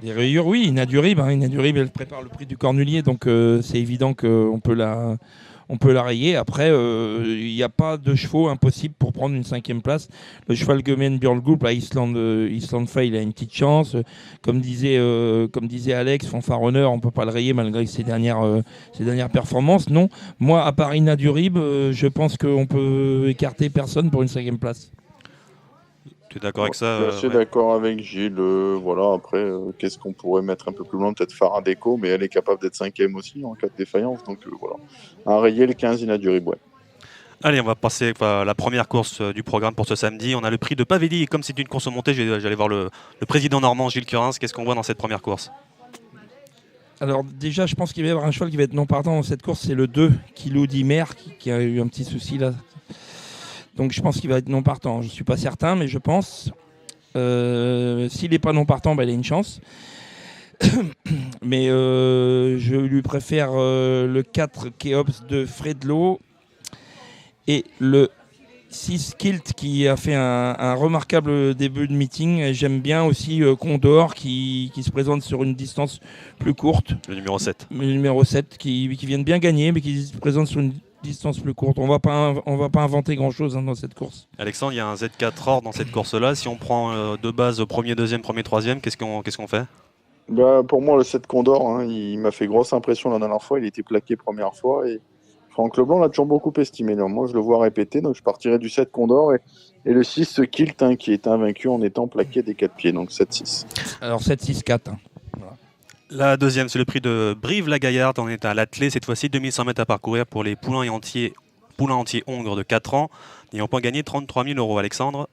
Des rayures, oui. Inadurib, elle prépare le prix du Cornulier. Donc c'est évident qu'on peut on peut la rayer. Après, il n'y a pas de chevaux impossible pour prendre une 5e place. Le cheval Gemen Björngoop à Island Fail a une petite chance. Comme disait Alex, Fanfare Honneur, on ne peut pas le rayer malgré ses dernières performances. Non, moi, à part Ina Durib, je pense qu'on peut écarter personne pour une 5e place. Tu es d'accord avec ça? Je suis d'accord avec Gilles. Voilà, après, qu'est-ce qu'on pourrait mettre un peu plus loin? Peut-être Faradeco, mais elle est capable d'être 5e aussi en cas de défaillance. Donc voilà. À rayer le 15 Inadurib, ouais. Allez, on va passer à la première course du programme pour ce samedi. On a le prix de Pavelli. Et comme c'est une course montée, j'allais voir le président normand, Gilles Curins. Qu'est-ce qu'on voit dans cette première course? Alors déjà, je pense qu'il va y avoir un cheval qui va être non partant dans cette course. C'est le 2, Kilo Dimer, qui a eu un petit souci là. Donc je pense qu'il va être non partant. Je ne suis pas certain, mais je pense. S'il n'est pas non partant, il a une chance. Mais je lui préfère le 4 Keops de Fredlo et le 6 Kilt qui a fait un remarquable début de meeting. J'aime bien aussi Condor qui se présente sur une distance plus courte. Le numéro 7. Le numéro 7 qui vient de bien gagner mais qui se présente sur une distance plus courte. On va pas inventer grand-chose dans cette course. Alexandre, il y a un Z4 Or dans cette course-là. Si on prend de base premier, deuxième, premier, troisième, qu'est-ce qu'on fait? Pour moi, le 7 Condor, il m'a fait grosse impression la dernière fois. Il était plaqué première fois et Franck Leblanc l'a toujours beaucoup estimé. Donc, moi, je le vois répéter, donc je partirai du 7 Condor et le 6 Kilt qui est invaincu en étant plaqué des 4 pieds, donc 7-6. Alors 7-6-4. Voilà. La deuxième, c'est le prix de Brive-la-Gaillarde. On est à l'attelé cette fois-ci, 2100 mètres à parcourir pour les poulains entiers hongres de 4 ans. N'ayant pas gagné 33 000 €, Alexandre.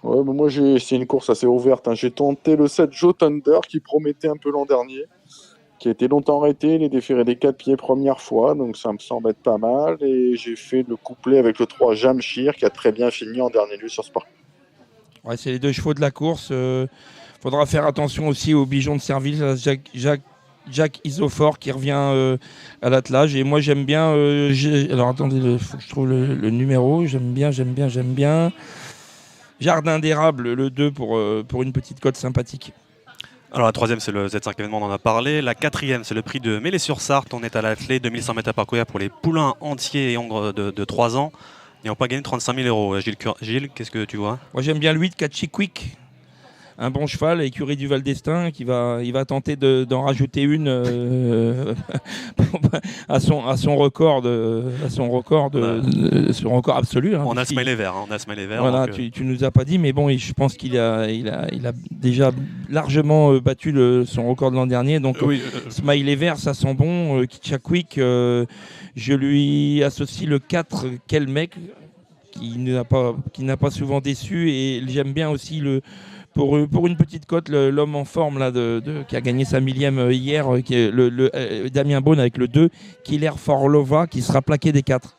Ouais, moi, c'est une course assez ouverte. J'ai tenté le 7 Joe Thunder qui promettait un peu l'an dernier, qui a été longtemps arrêté. Il est déféré des 4 pieds première fois, donc ça me semble être pas mal. Et j'ai fait le couplet avec le 3 Jamshir qui a très bien fini en dernier lieu sur ce parcours. Ouais, c'est les deux chevaux de la course. Faudra faire attention aussi au Bijon de Serville, Jacques Isofort qui revient à l'attelage. Et moi j'aime bien. Alors attendez, il faut que je trouve le numéro. J'aime bien. Jardin d'érable, le 2 pour une petite cote sympathique. Alors la troisième, c'est le Z5 événement, on en a parlé. La quatrième, c'est le prix de Mêlée-sur-Sarthe. On est à l'attelé, 2100 mètres à parcourir pour les poulains entiers et hongres de 3 ans. N'ayant pas gagné 35 000 €. Gilles, qu'est-ce que tu vois? Moi j'aime bien le 8 Catchy Quick. Un bon cheval, écurie du Val d'Estaing, il va tenter d'en rajouter une à son record absolu. On a Smiley Vert. Voilà, donc, tu nous as pas dit, mais bon, je pense qu'il a déjà largement battu son record de l'an dernier. Donc oui, Smiley Vert, ça sent bon. Kitcha Quick, je lui associe le 4 Kelmec, qui n'a pas souvent déçu, et j'aime bien aussi pour une petite cote, l'homme en forme là, qui a gagné sa 1000e hier, qui est Damien Beaune avec le 2, Killer Forlova, qui sera plaqué des 4.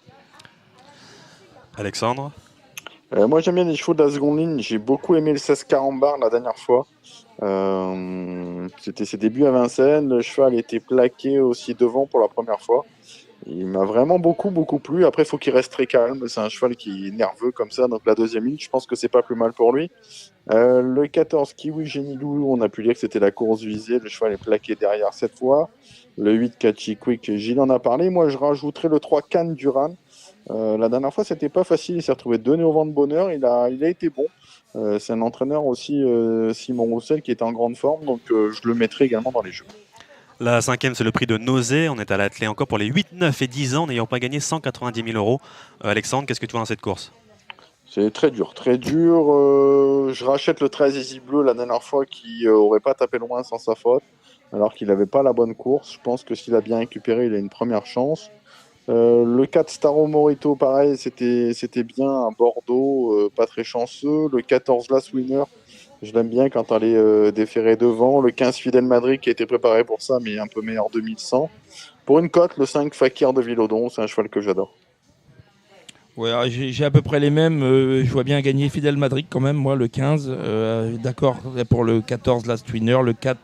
Alexandre? Moi j'aime bien les chevaux de la seconde ligne. J'ai beaucoup aimé le 16 Carambar la dernière fois. C'était ses débuts à Vincennes. Le cheval était plaqué aussi devant pour la première fois. Il m'a vraiment beaucoup plu. Après, il faut qu'il reste très calme. C'est un cheval qui est nerveux comme ça. Donc la deuxième ligne, je pense que c'est pas plus mal pour lui. Le 14 Kiwi Genilou, on a pu dire que c'était la course visée. Le cheval est plaqué derrière cette fois. Le 8 Catchy Quick, Gilles en a parlé. Moi, je rajouterais le 3 Cannes Duran. La dernière fois, c'était pas facile. Il s'est retrouvé donné au vent de bonheur. Il a été bon. C'est un entraîneur aussi, Simon Roussel, qui est en grande forme. Donc je le mettrai également dans les jeux. La cinquième, c'est le prix de Nausée. On est à l'attelé encore pour les 8, 9 et 10 ans, n'ayant pas gagné 190 000 €. Alexandre, qu'est-ce que tu vois dans cette course? C'est très dur. Je rachète le 13 Easy Bleu la dernière fois qui aurait pas tapé loin sans sa faute, alors qu'il n'avait pas la bonne course. Je pense que s'il a bien récupéré, il a une première chance. Le 4 Staro Morito, pareil, c'était bien à Bordeaux, pas très chanceux. Le 14 Last Winner, je l'aime bien quand elle est déférée devant. Le 15 Fidel Madrid qui a été préparé pour ça, mais un peu meilleur 2100. Pour une cote, le 5 Fakir de Villodon, c'est un cheval que j'adore. Ouais, j'ai à peu près les mêmes. Je vois bien gagner Fidel Madrid quand même, moi, le 15. D'accord pour le 14 Last Winner, le 4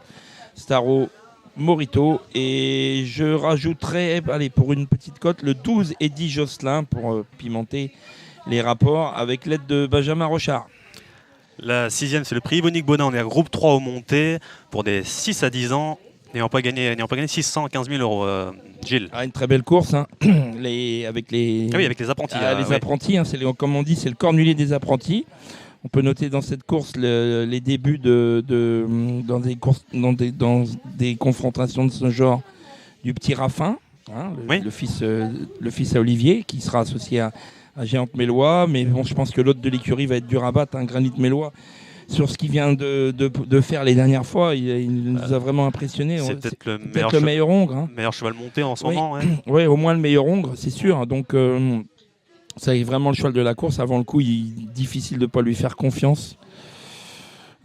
Staro Morito. Et je rajouterai, pour une petite cote, le 12 Eddie Josselin pour pimenter les rapports avec l'aide de Benjamin Rochard. La sixième, c'est le prix Yvonique Bonin. On est à groupe 3 au monté pour des 6 à 10 ans, N'ayant pas gagné 615 000 euros, Gilles. Une très belle course, hein. Avec les apprentis. les apprentis, hein, comme on dit, c'est le cornulier des apprentis. On peut noter dans cette course les débuts dans des confrontations de ce genre du petit Raffin, hein, le fils à Olivier, qui sera associé à Géante Mélois. Mais bon, je pense que l'autre de l'écurie va être dur à battre, Granit Mélois. Sur ce qu'il vient de faire les dernières fois, il nous a vraiment impressionné. C'est peut-être le meilleur hongre. Hein. Meilleur cheval monté en ce moment. Oui, au moins le meilleur hongre, c'est sûr. Donc, c'est vraiment le cheval de la course. Avant le coup, il est difficile de ne pas lui faire confiance.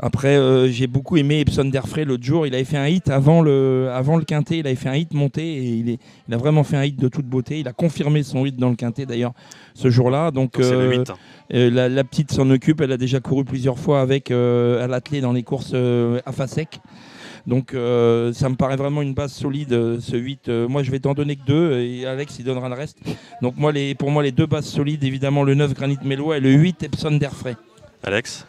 Après, j'ai beaucoup aimé Epson d'Airfray l'autre jour. Il avait fait un hit avant le quintet. Il avait fait un hit monté et il a vraiment fait un hit de toute beauté. Il a confirmé son hit dans le quintet d'ailleurs ce jour-là. Donc c'est le 8. La petite s'en occupe. Elle a déjà couru plusieurs fois avec à l'attelé dans les courses à Fasec. Donc ça me paraît vraiment une base solide, ce 8. Moi, je vais t'en donner que 2 et Alex, il donnera le reste. Donc pour moi, les 2 bases solides, évidemment, le 9 Granit Mélois et le 8 Epson d'Airfray. Alex?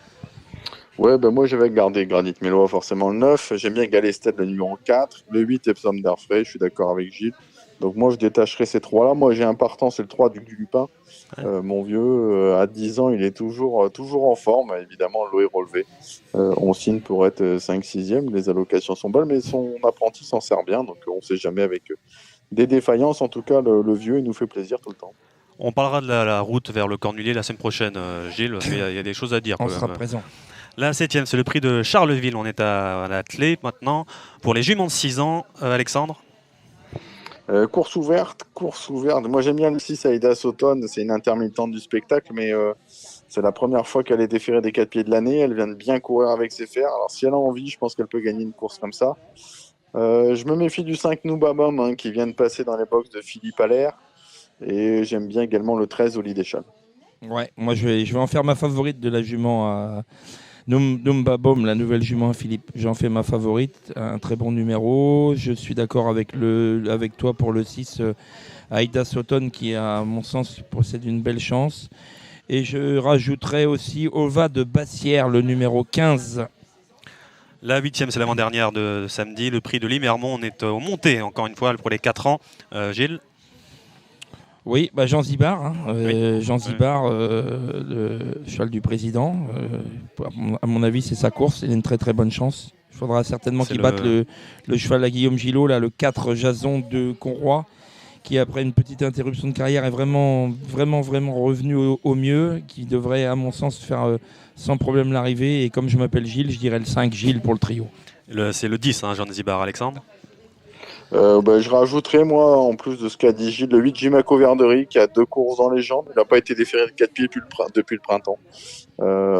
Ouais, moi je vais garder Granit Mélois, forcément le 9. J'aime bien Galested, le numéro 4. Le 8 Epsom d'Airfray, je suis d'accord avec Gilles. Donc moi je détacherai ces 3-là. Moi j'ai un partant, c'est le 3 du Lupin. Mon vieux, à 10 ans, il est toujours en forme. Évidemment, l'eau est relevée. On signe pour être 5-6e. Les allocations sont belles, mais son apprenti s'en sert bien. Donc on ne sait jamais avec des défaillances. En tout cas, le vieux, il nous fait plaisir tout le temps. On parlera de la route vers le Cornulier la semaine prochaine, Gilles. Il y a des choses à dire. On sera présent. La 7e, c'est le prix de Charleville. On est à l'attelé maintenant. Pour les juments de 6 ans, Alexandre? Course ouverte. Moi j'aime bien le 6 Aïda Sauton. C'est une intermittente du spectacle, mais c'est la première fois qu'elle est déférée des 4 pieds de l'année. Elle vient de bien courir avec ses fers. Alors si elle a envie, je pense qu'elle peut gagner une course comme ça. Je me méfie du 5 Noubabom qui vient de passer dans les box de Philippe Allaire. Et j'aime bien également le 13 Oli Deschamps. Ouais, moi je vais en faire ma favorite de la jument à Numbabom, la nouvelle jument à Philippe. J'en fais ma favorite, un très bon numéro. Je suis d'accord avec toi pour le 6 Aïda Sauton qui, à mon sens, possède une belle chance. Et je rajouterai aussi Ova de Bassière, le numéro 15. La 8e, c'est l'avant-dernière de samedi. Le prix de Limermont, on est au monté, encore une fois, pour les 4 ans. Gilles? Oui, Jean Zibard, Jean Zibard, le cheval du président. À mon avis, c'est sa course. Il a une très très bonne chance. Il faudra certainement qu'il batte le cheval à Guillaume Gillot, là, le 4 Jason de Conroy, qui après une petite interruption de carrière est vraiment revenu au mieux, qui devrait, à mon sens, faire sans problème l'arrivée. Et comme je m'appelle Gilles, je dirais le 5 Gilles pour le trio. C'est le 10, Jean Zibard, Alexandre? Je rajouterai, moi, en plus de ce qu'a dit Gilles, le 8 Jimaco Verdery qui a 2 courses dans les jambes. Il n'a pas été déféré de 4 pieds depuis le printemps.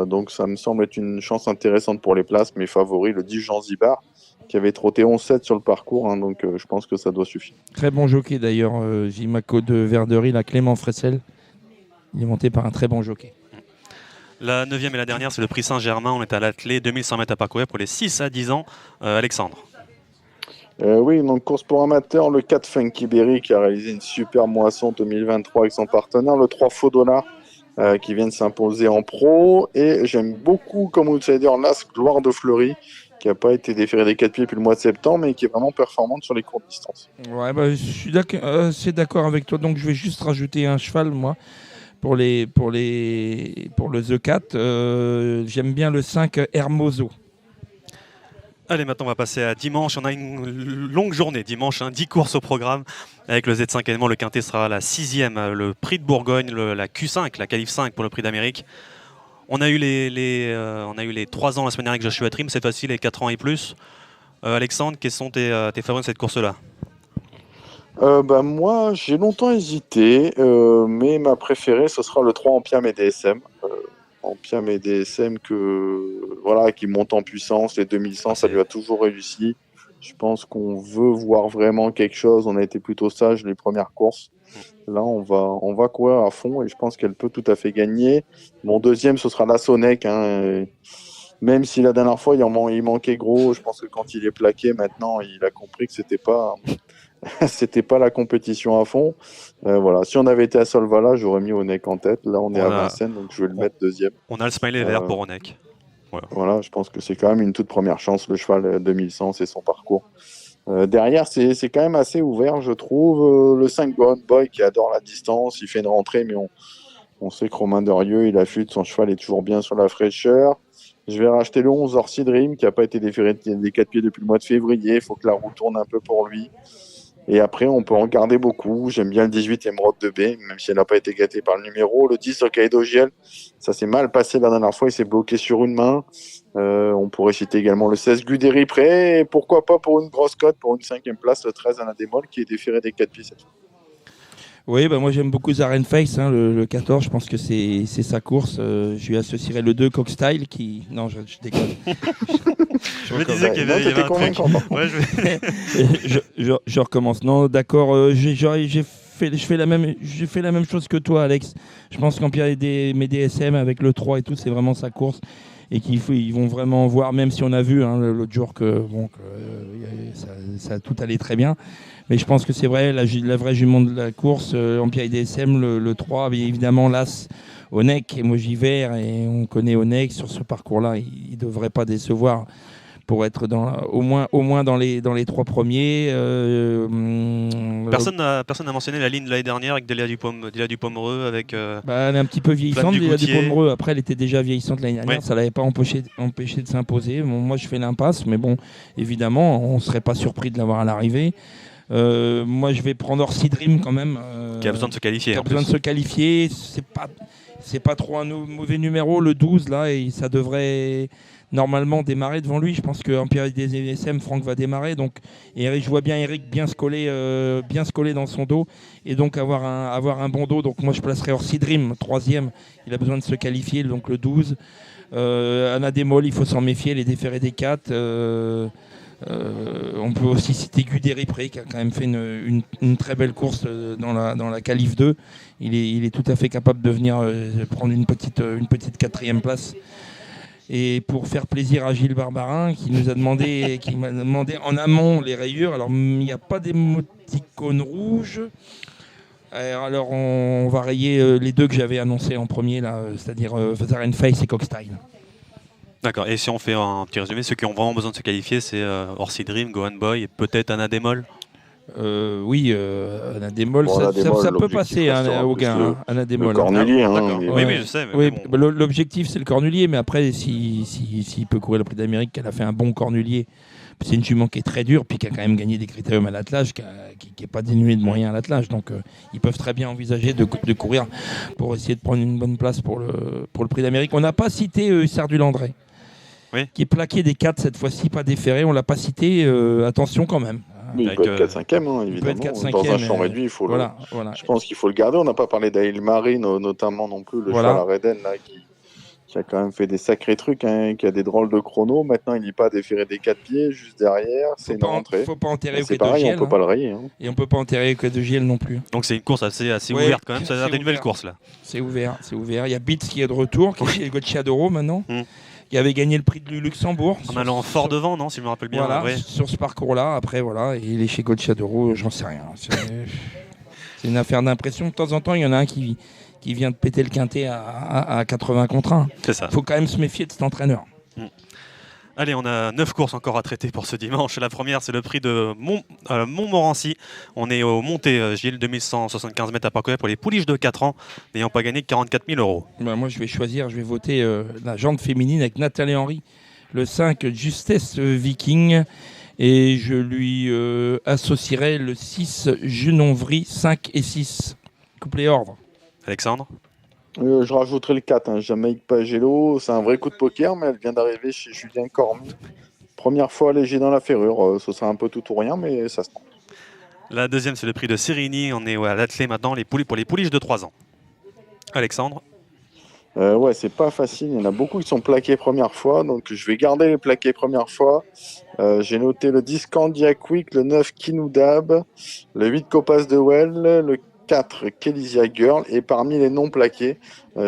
Donc ça me semble être une chance intéressante pour les places. Mes favoris, le 10 Jean Zibard, qui avait trotté 11-7 sur le parcours. Donc je pense que ça doit suffire. Très bon jockey d'ailleurs, Jimaco de Verdery, la Clément Fressel. Il est monté par un très bon jockey. La 9e et la dernière, c'est le prix Saint-Germain. On est à l'attelé, 2100 mètres à parcourir pour les 6 à 10 ans. Alexandre? Oui, donc course pour amateurs, le 4 Funky Berry qui a réalisé une super moisson 2023 avec son partenaire, le 3 Faux Dollar qui vient de s'imposer en pro, et j'aime beaucoup comme outsider l'As Gloire de Fleury qui n'a pas été déféré des 4 pieds depuis le mois de septembre mais qui est vraiment performante sur les courtes distances. Ouais, je suis d'accord avec toi, donc je vais juste rajouter un cheval moi pour le The 4. J'aime bien le 5 Hermoso. Allez, maintenant on va passer à dimanche. On a une longue journée dimanche, 10 courses au programme. Avec le Z5 également, le quintet sera la 6e, le prix de Bourgogne, la Q5, la Qualif 5 pour le prix d'Amérique. On a eu les 3 ans la semaine dernière avec Joshua Trim, cette fois-ci les 4 ans et plus. Alexandre, quels sont tes favoris de cette course-là? Moi, j'ai longtemps hésité, mais ma préférée, ce sera le 3 Ampiam et DSM. Ampiam et DSM qui monte en puissance, les 2100, ça lui a toujours réussi. Je pense qu'on veut voir vraiment quelque chose. On a été plutôt sage les premières courses. Là, on va courir à fond et je pense qu'elle peut tout à fait gagner. Mon deuxième, ce sera la Sonnec. Même si la dernière fois, il manquait gros, je pense que quand il est plaqué, maintenant, il a compris que c'était pas la compétition à fond. Si on avait été à Solvala, j'aurais mis Onek en tête. Là, on est à Vincennes, donc je vais le mettre deuxième. On a le smiley vert pour Onek. Voilà, je pense que c'est quand même une toute première chance. Le cheval 2100, c'est son parcours. Derrière, c'est quand même assez ouvert, je trouve. Le 5 Gone Boy qui adore la distance, il fait une rentrée, mais on sait que Romain Derieux, il affûte, son cheval est toujours bien sur la fraîcheur. Je vais racheter le 11 Orsi Dream qui n'a pas été déféré des 4 pieds depuis le mois de février. Il faut que la roue tourne un peu pour lui. Et après, on peut en garder beaucoup. J'aime bien le 18 Émeraude de B, même si elle n'a pas été gâtée par le numéro. Le 10 Hokkaido Giel, ça s'est mal passé la dernière fois. Il s'est bloqué sur une main. On pourrait citer également le 16 Guderi Pré. Et pourquoi pas pour une grosse cote, pour une 5e place, le 13 Anadémol qui est déféré des 4 pieds cette fois. Oui, moi j'aime beaucoup Zaren Face, le 14, je pense que c'est sa course. Je lui associerai le 2 Cockstyle qui... Non, je déconne. Je me disais qu'il y avait un truc. Ouais, je recommence. Non, d'accord, je fais la même chose que toi, Alex. Je pense qu'Empire mes DSM avec le 3 et tout, c'est vraiment sa course. Et qu'ils vont vraiment voir, même si on a vu l'autre jour que ça tout allait très bien. Mais je pense que c'est vrai, la vraie jument de la course, Empire DSM, le 3, bien évidemment, l'As, Onek, Emoji Vert, et on connaît Onek sur ce parcours-là, il ne devrait pas décevoir pour être au moins dans les 3 premiers. Personne n'a mentionné la ligne de l'année dernière avec Delia Dupomereux. Avec, elle est un petit peu vieillissante, Delia Dupomereux. Après, elle était déjà vieillissante l'année dernière, ça ne l'avait pas empêché de s'imposer. Bon, moi, je fais l'impasse, mais bon, évidemment, on ne serait pas surpris de l'avoir à l'arrivée. Moi, je vais prendre Orsi Dream quand même. Qui a besoin de se qualifier. C'est pas trop un mauvais numéro, le 12, là, et ça devrait normalement démarrer devant lui. Je pense que Empire des ESM, Franck va démarrer. Donc, et je vois bien Eric bien se coller dans son dos et donc avoir un bon dos. Donc moi, je placerai Orsi Dream, 3e. Il a besoin de se qualifier, donc le 12. Anadémol, il faut s'en méfier, les déférés des 4. On peut aussi citer Guderi Pré qui a quand même fait une très belle course dans la qualif 2. Il est tout à fait capable de venir prendre une petite 4e place. Et pour faire plaisir à Gilles Barbarin qui m'a demandé en amont les rayures. Alors il n'y a pas d'émoticône rouge. Alors on va rayer les 2 que j'avais annoncés en premier là, c'est-à-dire Zaren Face et Cockstyle. D'accord, et si on fait un petit résumé, ceux qui ont vraiment besoin de se qualifier, c'est Orsi Dream, Gohan Boy et peut-être Anadémol. Oui, Anadémol, ça peut passer au gain. Anadémol. Le cornulier, oui, je sais. Oui, bon. L'objectif, c'est le cornulier, mais après, s'il peut courir le Prix d'Amérique, qu'elle a fait un bon cornulier, c'est une jument qui est très dure, puis qui a quand même gagné des critériums à l'attelage, qui n'est pas dénué de moyens à l'attelage. Donc, ils peuvent très bien envisager de courir pour essayer de prendre une bonne place pour le Prix d'Amérique. On n'a pas cité Hussard du Landré. Oui. Qui est plaqué des 4 cette fois-ci, pas déféré, on ne l'a pas cité, attention quand même. Oui, il peut être 4-5e, évidemment. Dans un champ réduit, je pense qu'il faut le garder. On n'a pas parlé d'Aïl Marie, notamment non plus, le cheval à Reden, là, qui a quand même fait des sacrés trucs, qui a des drôles de chrono. Maintenant, il n'est pas déféré des 4 pieds, juste derrière, c'est une rentrée. Il ne faut pas enterrer c'est pareil, on ne peut pas le rayer. Et on ne peut pas enterrer que de Giel non plus. Donc c'est une course assez ouverte quand même, ça a l'air des nouvelles courses là. C'est ouvert. Il y a Beats qui est de retour, qui est chez Gocciadoro maintenant. Qui avait gagné le prix du Luxembourg. En allant fort devant, non, si je me rappelle bien. Voilà, sur ce parcours-là. Après, voilà, et il est chez Gocciadoro, j'en sais rien. C'est une affaire d'impression. De temps en temps, il y en a un qui vient de péter le quintet à 80 contre 1. C'est ça. Il faut quand même se méfier de cet entraîneur. Allez, on a 9 courses encore à traiter pour ce dimanche. La première, c'est le prix de Montmorency. On est au Monté, Gilles, 2175 mètres à parcourir pour les pouliches de 4 ans, n'ayant pas gagné 44 000 €. Moi, je vais voter la jante féminine avec Nathalie Henry, le 5 Justesse Viking. Et je lui associerai le 6 Junonvry, 5 et 6. Couplet ordre. Alexandre ? Je rajouterai le 4, Jamaïque Pagello. C'est un vrai coup de poker, mais elle vient d'arriver chez Julien Cormier. Première fois léger dans la ferrure. Ce sera un peu tout ou rien, mais ça se tente. La deuxième, c'est le prix de Sérigny. On est à l'attelé maintenant pour les pouliches de 3 ans. Alexandre ? C'est pas facile. Il y en a beaucoup qui sont plaqués première fois. Donc, je vais garder les plaqués première fois. J'ai noté le 10 Candia Quick, le 9 Kinoudab, le 8 Copas de Well, le 4 Kellysia Girl, et parmi les non plaqués,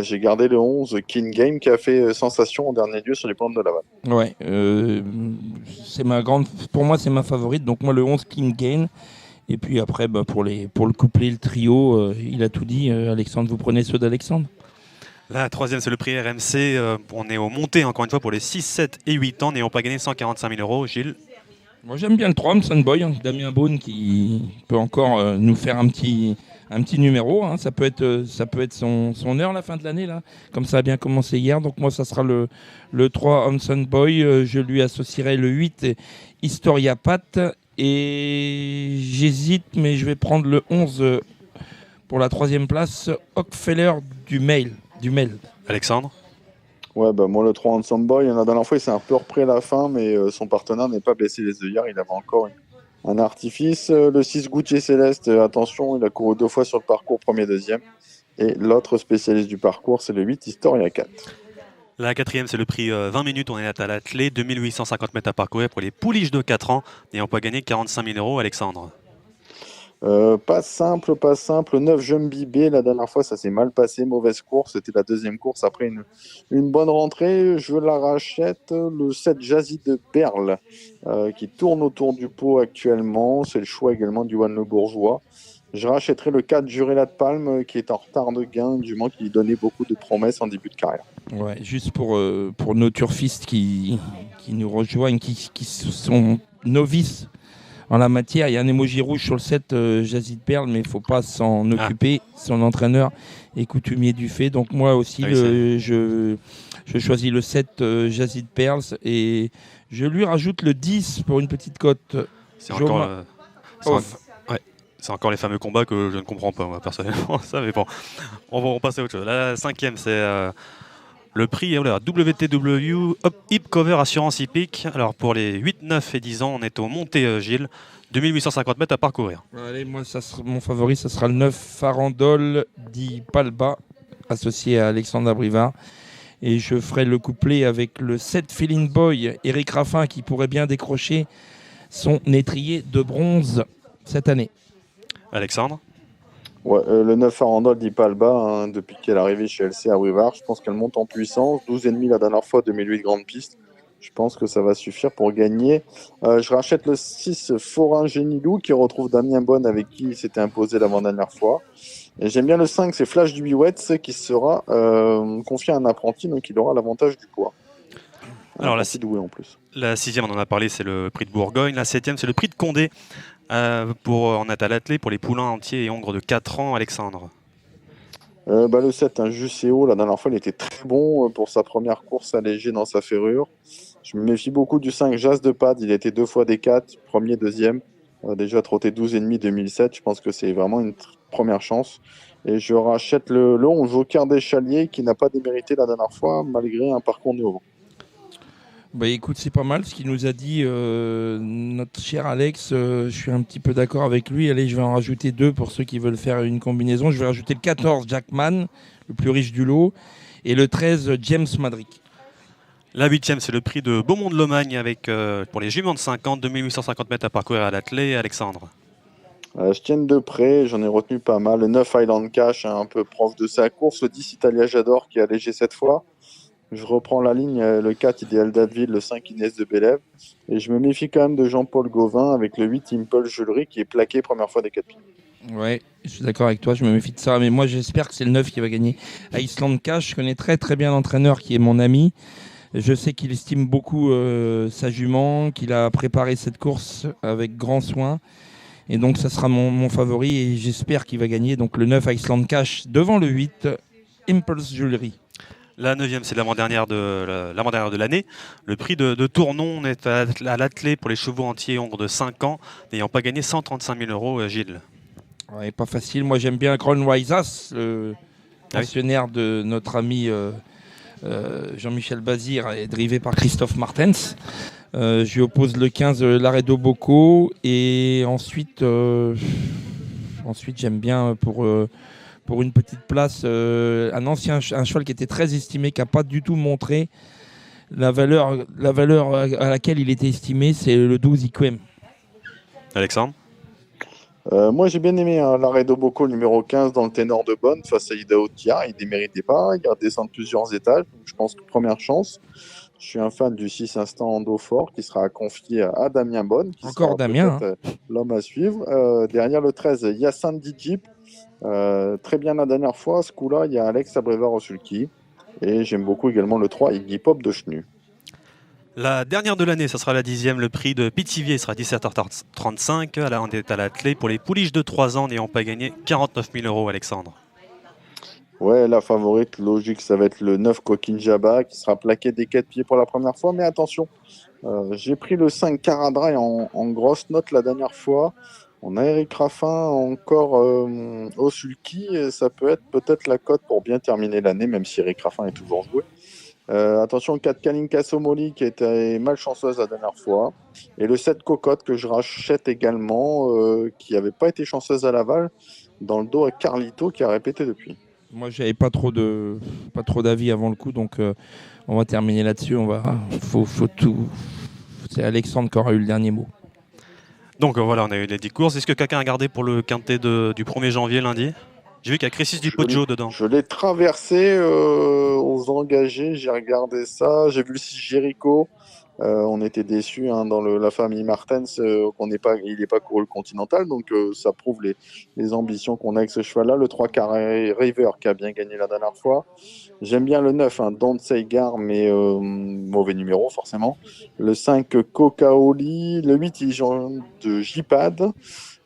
j'ai gardé le 11 King Game qui a fait sensation en dernier lieu sur les plantes de Laval. Ouais, pour moi c'est ma favorite, donc moi le 11 King Game. Et puis après pour le couplet, le trio, il a tout dit. Alexandre, vous prenez ceux d'Alexandre. La troisième, c'est le prix RMC. On est au Monté encore une fois pour les 6, 7 et 8 ans, n'ayant pas gagné 145 000 €. Gilles ? Moi j'aime bien le 3, Hanson Boy, hein, Damien Beaune qui peut encore nous faire un petit numéro. Hein. Ça peut être son heure la fin de l'année, là, comme ça a bien commencé hier. Donc moi ça sera le 3 Hanson Boy. Je lui associerai le 8 Historia Pat. Et j'hésite, mais je vais prendre le 11 pour la 3e place, Hockfeller du Mail. Alexandre? Ouais, bah moi, le 3 Handsome Boy, la dernière fois, il s'est un peu repris à la fin, mais son partenaire n'est pas blessé les œillères. Il avait encore un artifice. Le 6 Gucci Céleste, attention, il a couru 2 fois sur le parcours, premier, deuxième. Et l'autre spécialiste du parcours, c'est le 8 Historia 4. La 4e, c'est le prix 20 minutes. On est à l'attelé, 2850 mètres à parcourir pour les pouliches de 4 ans, n'ayant pas gagné 45 000 €, Alexandre. Pas simple. 9 Jumbi B, la dernière fois, ça s'est mal passé. Mauvaise course. C'était la 2e course après une bonne rentrée. Je la rachète. Le 7 Jazzy de Perle, qui tourne autour du pot actuellement. C'est le choix également du Juan Le Bourgeois. Je rachèterai le 4 Jurella de Palme, qui est en retard de gain, du moins qui donnait beaucoup de promesses en début de carrière. Ouais, juste pour nos turfistes qui nous rejoignent, qui sont novices en la matière, il y a un emoji rouge sur le 7 Jazzy de Perle, mais il ne faut pas s'en occuper. Son entraîneur est coutumier du fait. Donc moi aussi, je choisis le 7 Jazzy de Perle et je lui rajoute le 10 pour une petite cote. C'est encore les fameux combats que je ne comprends pas, moi, personnellement. Ça, mais bon, on passe à autre chose. La 5e, c'est le prix WTW Hip Cover Assurance Hippique. Alors pour les 8, 9 et 10 ans, on est au Monté Gilles, 2850 mètres à parcourir. Allez, moi, mon favori, ça sera le 9 Farandole di Palba, associé à Alexandre Abrivard. Et je ferai le couplet avec le 7 Feeling Boy, Eric Raffin, qui pourrait bien décrocher son étrier de bronze cette année. Alexandre? Ouais, le 9 Farandole di Palba, hein, depuis qu'elle est arrivée chez LC à Brivard, je pense qu'elle monte en puissance. 12,5 la dernière fois, 2008 grande piste. Je pense que ça va suffire pour gagner. Je rachète le 6 Forain Génilou, qui retrouve Damien Bonne, avec qui il s'était imposé l'avant-dernière fois. Et j'aime bien le 5, c'est Flash du Biouette, qui sera confié à un apprenti, donc il aura l'avantage du poids. Alors la doué en plus. La 6e, on en a parlé, c'est le prix de Bourgogne. La 7e, c'est le prix de Condé. On est à l'attelé pour les poulains entiers et hongres de 4 ans, Alexandre. Le 7, un Juseo, la dernière fois, il était très bon pour sa première course allégée dans sa ferrure. Je me méfie beaucoup du 5 Jas de Pad. Il était 2 fois des 4, premier, deuxième. Déjà trotté 12,5 2007. Je pense que c'est vraiment une première chance. Et je rachète le 11 Joker des Chaliers, qui n'a pas démérité la dernière fois, malgré un parcours nouveau. Bah écoute, c'est pas mal ce qu'il nous a dit notre cher Alex. Je suis un petit peu d'accord avec lui. Allez, je vais en rajouter 2 pour ceux qui veulent faire une combinaison. Je vais rajouter le 14 Jackman, le plus riche du lot, et le 13 James Madrick. La 8e, c'est le prix de Beaumont-de-Lomagne avec pour les juments de 50, 2850 mètres à parcourir à l'attelé, Alexandre. Je tiens de près, j'en ai retenu pas mal. Le 9 Highland Cash, un peu proche de sa course. Le 10 Italia J'adore, qui est allégé cette fois. Je reprends la ligne, le 4 Idéal Daville, le 5 Inès de Bélève. Et je me méfie quand même de Jean-Paul Gauvin avec le 8 Impulse Julery, qui est plaqué première fois des 4 pieds. Ouais, je suis d'accord avec toi, je me méfie de ça. Mais moi, j'espère que c'est le 9 qui va gagner. À Island Cash, je connais très très bien l'entraîneur qui est mon ami. Je sais qu'il estime beaucoup sa jument, qu'il a préparé cette course avec grand soin. Et donc, ça sera mon favori et j'espère qu'il va gagner. Donc, le 9 Iceland Cash devant le 8 Impulse Jewelry. La 9e, c'est l'avant-dernière de l'année. Le prix de Tournon, on est à l'attelé pour les chevaux entiers hongres de 5 ans, n'ayant pas gagné 135 000 €, Gilles. Ouais, pas facile. Moi, j'aime bien Kronweisas, le pensionnaire de notre ami Jean-Michel Bazir, est drivé par Christophe Martens. Je lui oppose le 15 Laredo Bocco. Et ensuite j'aime bien pour une petite place un cheval qui était très estimé, qui n'a pas du tout montré la valeur à laquelle il était estimé, c'est le 12 Iquem. Alexandre? Moi, j'ai bien aimé Laredo Bocco, numéro 15, dans le ténor de Bonne, face à Ida Otia. Il ne déméritait pas, il a descendu plusieurs étages. Donc je pense que première chance. Je suis un fan du 6 Instant Ando Fort, qui sera confié à Damien Bonne. Qui encore sera Damien. L'homme à suivre. Derrière le 13, Yassan Dijip. Très bien la dernière fois. Ce coup-là, il y a Alex Abrevard au sulky. Et j'aime beaucoup également le 3, Iggy Pop de Chenu. La dernière de l'année, ça sera la 10e. Le prix de Pithiviers sera 17h35. Là, on est à la clé pour les pouliches de 3 ans n'ayant pas gagné 49 000 €, Alexandre. Ouais, la favorite logique, ça va être le 9 Kokinjaba qui sera plaqué des 4 pieds pour la première fois. Mais attention, j'ai pris le 5 Caradry en grosse note la dernière fois. On a Eric Raffin encore au sulky. Et ça peut être peut-être la cote pour bien terminer l'année, même si Eric Raffin est toujours joué. Attention, le 4 Kalinka Somoli qui a été malchanceuse la dernière fois. Et le 7 Cocotte que je rachète également, qui n'avait pas été chanceuse à Laval, dans le dos à Carlito qui a répété depuis. Moi, j'avais pas trop d'avis avant le coup, donc on va terminer là-dessus. Faut tout. C'est Alexandre qui aura eu le dernier mot. Donc voilà, on a eu les 10 courses. Est-ce que quelqu'un a gardé pour le quintet du 1er janvier, lundi ? J'ai vu qu'il y a Crécis du Poggio dedans. Je l'ai traversé aux engagés, j'ai regardé ça, j'ai vu le 6 Jericho. On était déçus dans la famille Martens il n'est pas couru le Continental, donc ça prouve les ambitions qu'on a avec ce cheval-là. Le 3 Carré River qui a bien gagné la dernière fois. J'aime bien le 9, Don't Say Gar, mais mauvais numéro forcément. Le 5 Cocaoli, le 8 de J-Pad.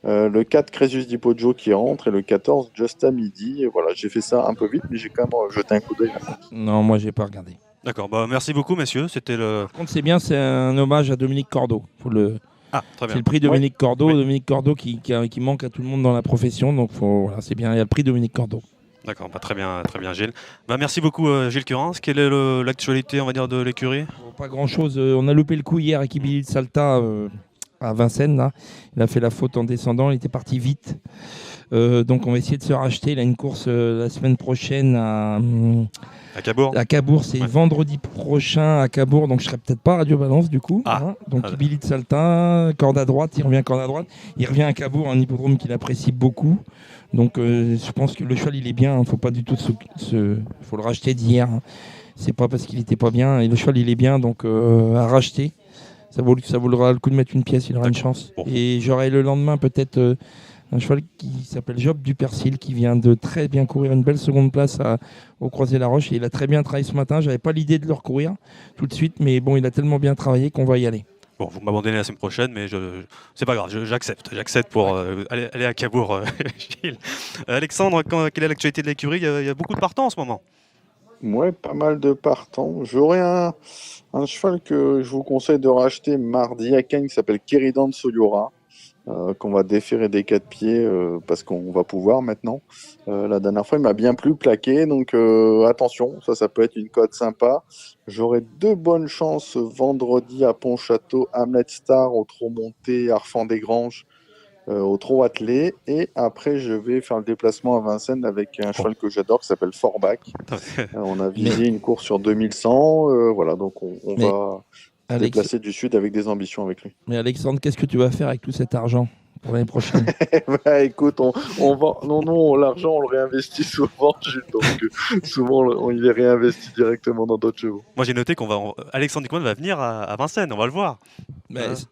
Le 4 Crésus di Poggio qui rentre et le 14 Just à midi. Et voilà, j'ai fait ça un peu vite, mais j'ai quand même jeté un coup d'œil. Non, moi j'ai pas regardé. D'accord, merci beaucoup messieurs. C'était le. Par contre, c'est bien, c'est un hommage à Dominique Cordeau. Très bien. C'est le prix Dominique Cordeau. Oui. Dominique Cordeau qui manque à tout le monde dans la profession, donc c'est bien. Il y a le prix Dominique Cordeau. D'accord, très bien Gilles. Merci beaucoup Gilles Curance. Quelle est l'actualité, on va dire, de l'écurie ? Pas grand-chose. On a loupé le coup hier avec Ibilil Salta à Vincennes. Là. Il a fait la faute en descendant. Il était parti vite. Donc on va essayer de se racheter. Il a une course la semaine prochaine à Cabourg. À Cabourg, c'est vendredi prochain à Cabourg. Donc je serai peut-être pas à Radio Balance du coup. Donc Ibilil Salta, corde à droite. Il revient corde à droite. Il revient à Cabourg, un hippodrome qu'il apprécie beaucoup. Donc je pense que le cheval il est bien. Faut pas du tout faut le racheter d'hier. C'est pas parce qu'il était pas bien. Et le cheval il est bien. Donc à racheter. Ça vaudra le coup de mettre une pièce, il aura une chance. Bon. Et j'aurai le lendemain peut-être un cheval qui s'appelle Job du Persil, qui vient de très bien courir une belle seconde place au Croisé-la-Roche. Et il a très bien travaillé ce matin. J'avais pas l'idée de le recourir tout de suite, mais bon, il a tellement bien travaillé qu'on va y aller. Bon, vous m'abandonnez la semaine prochaine, mais c'est pas grave, j'accepte. J'accepte pour aller à Cabourg, Gilles. Alexandre, quelle est l'actualité de l'écurie ? Il y a beaucoup de partants en ce moment. Ouais, pas mal de partants. J'aurais un cheval que je vous conseille de racheter mardi à Cannes qui s'appelle Keridan Soyora, qu'on va déférer des 4 pieds parce qu'on va pouvoir maintenant. La dernière fois, il m'a bien plu plaqué, donc attention, ça peut être une cote sympa. J'aurai 2 bonnes chances vendredi à Pontchâteau, Hamlet Star au trot monté, Arfan des Granges au trot attelé, et après je vais faire le déplacement à Vincennes avec un cheval que j'adore qui s'appelle Forbach. On a visé une course sur 2100, voilà, donc on va se déplacer du sud avec des ambitions avec lui. Mais Alexandre, qu'est-ce que tu vas faire avec tout cet argent pour l'année prochaine? Écoute, on va... non, l'argent on le réinvestit souvent, donc souvent il est réinvesti directement dans d'autres chevaux. Moi j'ai noté Alexandre Ducoin va venir à Vincennes, on va le voir.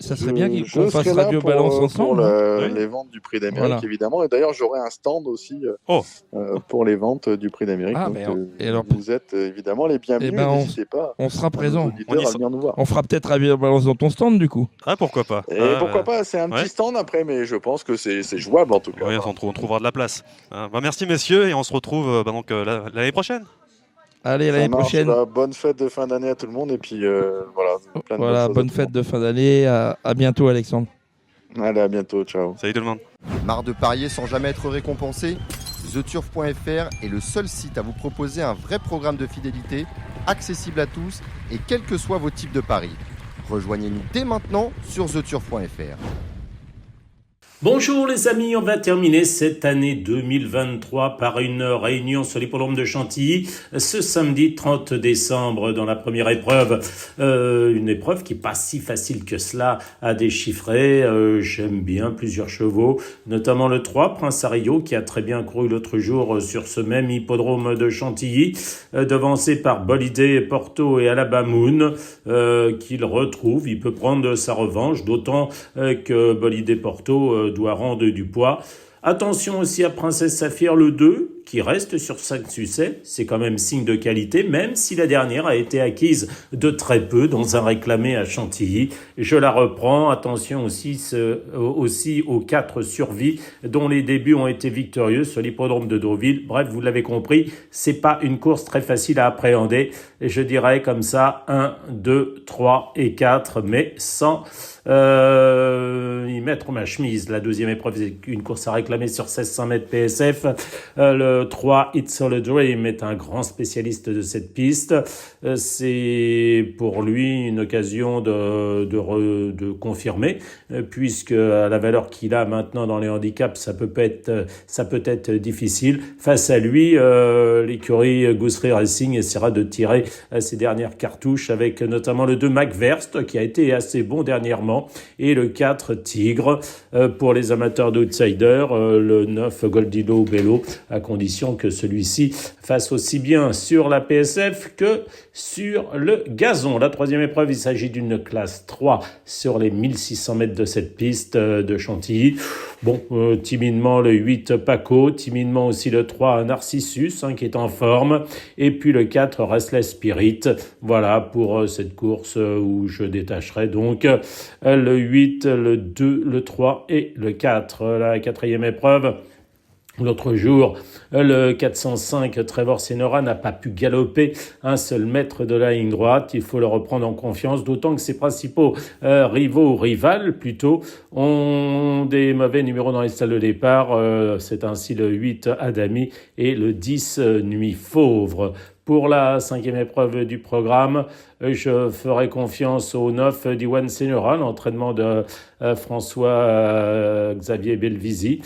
Ça serait bien qu'on fasse Radio Balance ensemble. Pour les ventes du Prix d'Amérique, évidemment. Et d'ailleurs, j'aurai un stand aussi pour les ventes du Prix d'Amérique. Vous êtes évidemment les bienvenus. N'hésitez pas. On sera présent. On venir nous voir. On fera peut-être Radio Balance dans ton stand, du coup. Pourquoi pas. Pourquoi pas. C'est un petit stand après, mais je pense que c'est jouable en tout cas. Oui, on trouvera de la place. Merci messieurs, et on se retrouve l'année prochaine. Allez, l'année prochaine. Bonne fête de fin d'année à tout le monde. Et puis bonne fête de fin d'année. À bientôt, Alexandre. Allez, à bientôt. Ciao. Salut tout le monde. Marre de parier sans jamais être récompensé ? TheTurf.fr est le seul site à vous proposer un vrai programme de fidélité, accessible à tous et quels que soient vos types de paris. Rejoignez-nous dès maintenant sur TheTurf.fr. Bonjour les amis, on va terminer cette année 2023 par une réunion sur l'hippodrome de Chantilly ce samedi 30 décembre dans la première épreuve. Une épreuve qui n'est pas si facile que cela à déchiffrer. J'aime bien plusieurs chevaux, notamment le 3, Prince Ario, qui a très bien couru l'autre jour sur ce même hippodrome de Chantilly, devancé par Bolidé, Porto et Alabamoun, qu'il retrouve. Il peut prendre sa revanche, d'autant que Bolidé Porto doit rendre du poids. Attention aussi à Princesse Saphir le 2, qui reste sur 5 succès. C'est quand même signe de qualité, même si la dernière a été acquise de très peu dans un réclamé à Chantilly. Je la reprends. Attention aussi aux 4 survies dont les débuts ont été victorieux sur l'hippodrome de Deauville. Bref, vous l'avez compris, c'est pas une course très facile à appréhender. Et je dirais comme ça 1, 2, 3 et 4, mais sans y mettre ma chemise. La deuxième épreuve, c'est une course à réclamer sur 1600 mètres PSF. Le 3, It's All a Dream, est un grand spécialiste de cette piste. C'est pour lui une occasion de confirmer, puisque à la valeur qu'il a maintenant dans les handicaps, ça peut être difficile. Face à lui, l'écurie Goosery Racing essaiera de tirer ses dernières cartouches avec notamment le 2 McVerst qui a été assez bon dernièrement, et le 4 Tigre. Pour les amateurs d'outsiders, le 9 Goldilo Bello, à condition que celui-ci fasse aussi bien sur la PSF que sur le gazon. La troisième épreuve, il s'agit d'une classe 3 sur les 1600 mètres de cette piste de Chantilly. Bon, timidement le 8 Paco, timidement aussi le 3 Narcissus, qui est en forme, et puis le 4 Restless Spirit. Voilà pour cette course où je détacherai donc le 8, le 2, le 3 et le 4. La quatrième épreuve. L'autre jour, le 405 Trevor Senora n'a pas pu galoper un seul mètre de la ligne droite. Il faut le reprendre en confiance, d'autant que ses principaux rivales plutôt, ont des mauvais numéros dans les salles de départ. C'est ainsi le 8 Adami et le 10 Nuit Fauve. Pour la cinquième épreuve du programme, je ferai confiance au 9 Diwan Senora, l'entraînement de François Xavier Belvisi,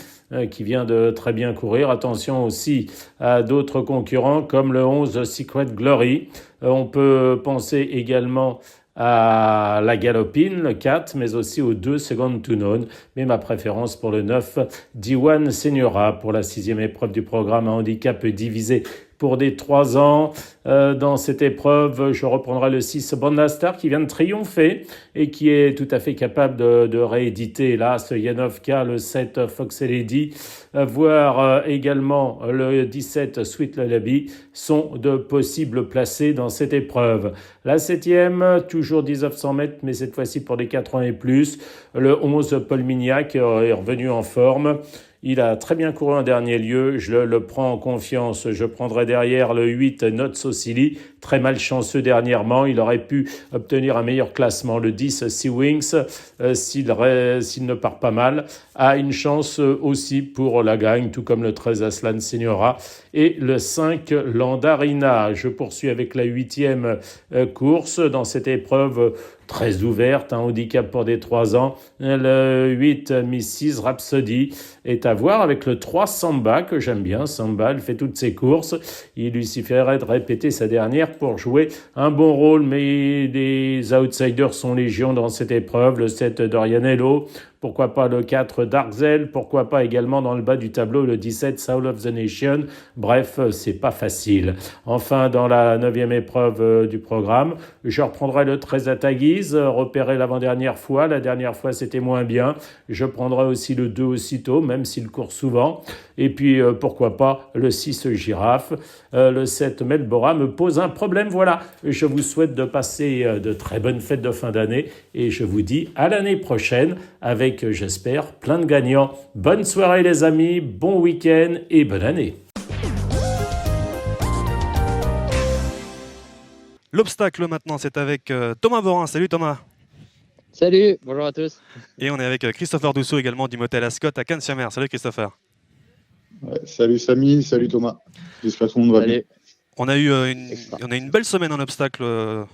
qui vient de très bien courir. Attention aussi à d'autres concurrents comme le 11 Secret Glory. On peut penser également à la Galopine, le 4, mais aussi au 2 Second to None. Mais ma préférence pour le 9 Diwan Senora. Pour la sixième épreuve du programme, un handicap divisé pour des 3 ans. Dans cette épreuve, je reprendrai le 6 Banda Star qui vient de triompher et qui est tout à fait capable de rééditer là ce Yanovka, le 7 Fox Lady, voire également le 17 Sweet Lullaby sont de possibles placés dans cette épreuve. La septième, toujours 1900 mètres, mais cette fois-ci pour des 4 ans et plus, le 11 Paul Mignac est revenu en forme. Il a très bien couru en dernier lieu, je le prends en confiance. Je prendrai derrière le 8 Not So Silly, très malchanceux dernièrement. Il aurait pu obtenir un meilleur classement. Le 10 Sea Wings, s'il ne part pas mal, a une chance aussi pour la gagne, tout comme le 13 Aslan Senora et le 5 Landarina. Je poursuis avec la 8e course dans cette épreuve très ouverte, un handicap pour des 3 ans. Le 8 Mrs. Rhapsody est à voir avec le 3 Samba, que j'aime bien. Samba, elle fait toutes ses courses. Il lui suffirait de répéter sa dernière pour jouer un bon rôle, mais les outsiders sont légion dans cette épreuve. Le 7 Dorianello, pourquoi pas le 4 Darkzel, pourquoi pas également dans le bas du tableau le 17 Soul of the Nation. Bref, c'est pas facile. Enfin, dans la 9e épreuve du programme, je reprendrai le 13 Ataguise, repéré l'avant-dernière fois. La dernière fois, c'était moins bien. Je prendrai aussi le 2 aussitôt, même s'il court souvent. Et puis, pourquoi pas le 6 Girafe. Le 7 Melbora me pose un problème. Voilà, je vous souhaite de passer de très bonnes fêtes de fin d'année et je vous dis à l'année prochaine avec, j'espère, plein de gagnants. Bonne soirée les amis, bon week-end et bonne année. L'obstacle maintenant, c'est avec Thomas Vorin. Salut Thomas. Salut, bonjour à tous. Et on est avec Christopher Dousseau également du motel Ascot à Cannes-sur-Mer. Salut Christopher. Ouais, salut Samy, salut Thomas. J'espère que tout le monde va bien. On a eu une belle semaine en obstacle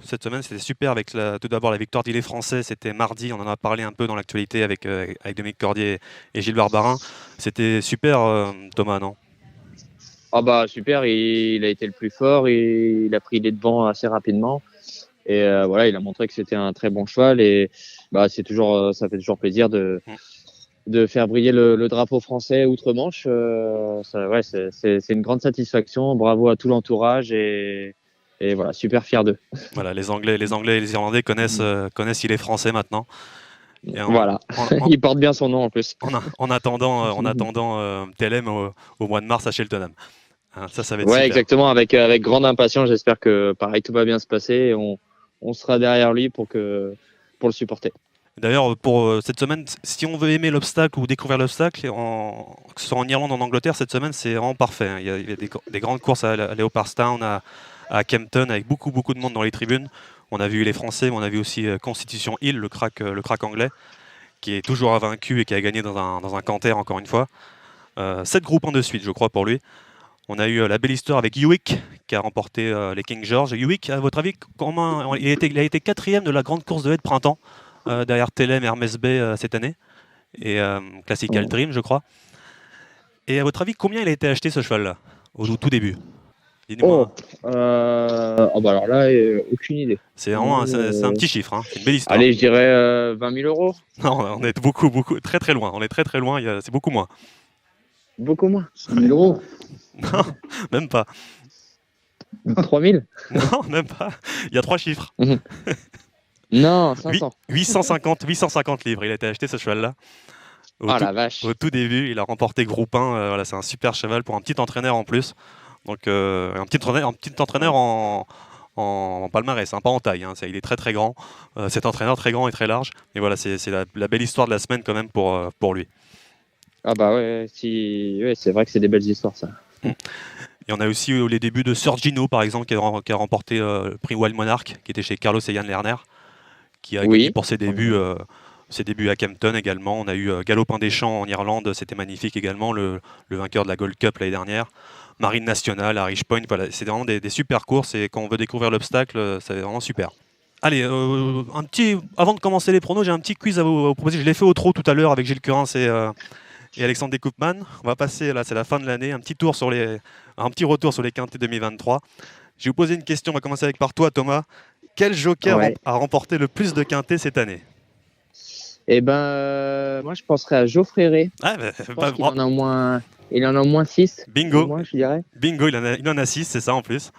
cette semaine, c'était super avec tout d'abord la victoire d'Il est français, c'était mardi, on en a parlé un peu dans l'actualité avec Dominique Cordier et Gilles Barbarin. C'était super Thomas, non? Ah bah super, il a été le plus fort, il a pris les devants assez rapidement et voilà, il a montré que c'était un très bon cheval et bah ça fait toujours plaisir de faire briller le drapeau français outre-Manche. C'est une grande satisfaction. Bravo à tout l'entourage et voilà, super fier d'eux. Voilà, les Anglais et les Irlandais connaissent Il est français maintenant. Voilà, il porte bien son nom en plus. En attendant TLM au mois de mars à Cheltenham. Hein, ça va être Ouais, super. exactement. Avec grande impatience, j'espère que pareil, tout va bien se passer. Et on sera derrière lui pour le supporter. D'ailleurs, pour cette semaine, si on veut aimer l'obstacle ou découvrir l'obstacle, que ce soit en Irlande ou en Angleterre, cette semaine, c'est vraiment parfait. Hein. Il y a des grandes courses à Leopardstown, à Kempton, avec beaucoup, beaucoup de monde dans les tribunes. On a vu les Français, mais on a vu aussi Constitution Hill, le crack anglais, qui est toujours invaincu et qui a gagné dans un canter, encore une fois. 7 groupes 1 de suite, je crois, pour lui. On a eu la belle histoire avec Hewitt, qui a remporté les King George. Hewitt, à votre avis, comment il a été 4e de la grande course de haie de printemps, derrière Telem et Hermes Bay cette année, et Classical Dream, je crois. Et à votre avis, combien il a été acheté ce cheval-là, au tout début? Dis-moi. Bah alors là, aucune idée. C'est vraiment c'est un petit chiffre, hein. C'est une belle histoire. Allez, je dirais 20 000 euros. Non, on est beaucoup, très très loin. On est très très loin, c'est beaucoup moins. Beaucoup moins. 5 000 euros. Non, même pas. 3 000. Non, même pas. Il y a 3 chiffres. Non, 500. 850 livres. Il a été acheté ce cheval-là. La vache. Au tout début, il a remporté groupe 1. Voilà, c'est un super cheval pour un petit entraîneur en plus. Donc un petit entraîneur en palmarès, hein, pas en taille. Hein. Il est très très grand. Cet entraîneur très grand et très large. Et voilà, c'est la belle histoire de la semaine quand même pour lui. Ah bah ouais, c'est vrai que c'est des belles histoires ça. Et on a aussi les débuts de Sir Gino, par exemple, qui a remporté le prix Wild Monarch, qui était chez Carlos et Yann Lerner, qui a gagné pour ses débuts à Kempton également. On a eu Galopin des Champs en Irlande, c'était magnifique également, le vainqueur de la Gold Cup l'année dernière. Marine Nationale, Irish Point, voilà, c'est vraiment des super courses, et quand on veut découvrir l'obstacle, c'est vraiment super. Allez, avant de commencer les pronos, j'ai un petit quiz à vous proposer. Je l'ai fait au trot tout à l'heure avec Gilles Curins et Alexandre Descoupman. On va passer, là c'est la fin de l'année, un petit retour sur les quintés 2023. Je vais vous poser une question, on va commencer par toi Thomas. Quel joker a remporté le plus de quintés cette année? Eh ben, moi je penserais à Geoffrey Ray. Il en a au moins 6. Bingo. Moins, je dirais. Bingo, il en a 6, c'est ça en plus.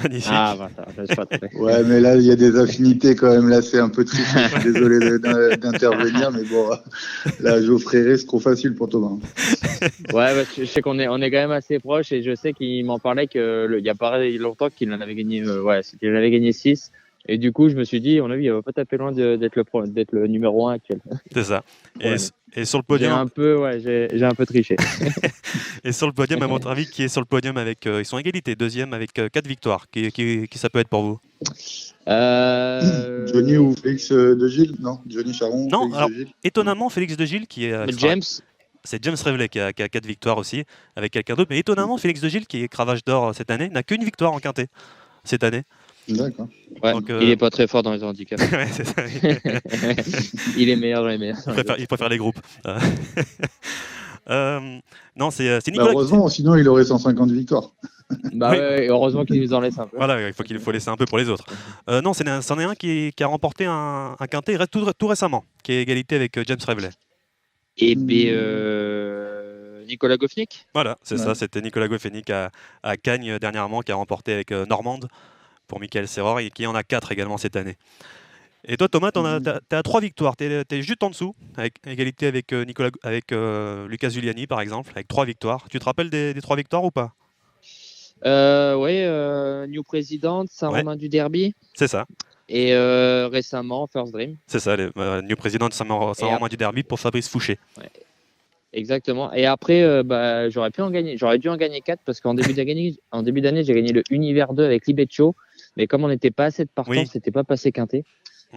Magnifique. Ah, bah, ça, je sais pas trop. Ouais, mais là, il y a des affinités quand même. Là, c'est un peu triste. Je suis désolé d'intervenir, mais bon, là, Geoffrey Ray, c'est trop facile pour Thomas. Ouais, je sais qu'on est quand même assez proches, et je sais qu'il m'en parlait il y a pas longtemps qu'il en avait gagné, qu'il en avait gagné 6. Et du coup, je me suis dit, à mon avis, il va pas taper loin d'être le numéro 1 actuel. C'est ça. Ouais, et sur le podium. J'ai un peu triché. Et sur le podium, à votre avis, qui est sur le podium avec. Ils sont égalité, deuxième avec 4 victoires. Qui ça peut être pour vous? Johnny ou Félix de Gilles? Non, Johnny Charon. Non, Félix alors, de Gilles. étonnamment, Félix de Gilles qui est. James. C'est James Reveley qui a 4 victoires aussi, avec quelqu'un d'autre. Mais étonnamment, Félix de Gilles, qui est cravache d'or cette année, n'a qu'une victoire en quintet cette année. D'accord. Ouais, donc, il est pas très fort dans les handicaps. Ouais, c'est ça. Il est meilleur dans les meilleurs. Il préfère les groupes. Non, c'est Nicolas. Heureusement, sinon il aurait 150 victoires. Bah oui. Ouais, heureusement qu'il nous en laisse un peu. Voilà, il faut laisser un peu pour les autres. Non, c'en est un qui a remporté un quintet tout récemment, qui est égalité avec James Reveley. Et bien, Nicolas Goffenick. Voilà, c'est ça, c'était Nicolas Goffenick à Cagnes dernièrement, qui a remporté avec Normande pour Michael Serror, et qui en a 4 également cette année. Et toi Thomas, t'es à 3 victoires, t'es juste en dessous, avec égalité avec Lucas Giuliani par exemple, avec 3 victoires. Tu te rappelles des 3 victoires ou pas? Oui, New President, Saint-Romain du Derby. C'est ça. Et récemment, First Dream. C'est ça, New President de Saint-Romain du Derby pour Fabrice Fouché. Ouais. Exactement. Et après, j'aurais dû en gagner 4 parce qu'en début d'année, j'ai gagné le Univers 2 avec Libeccio. Mais comme on n'était pas assez de partants, c'était pas passé quintet.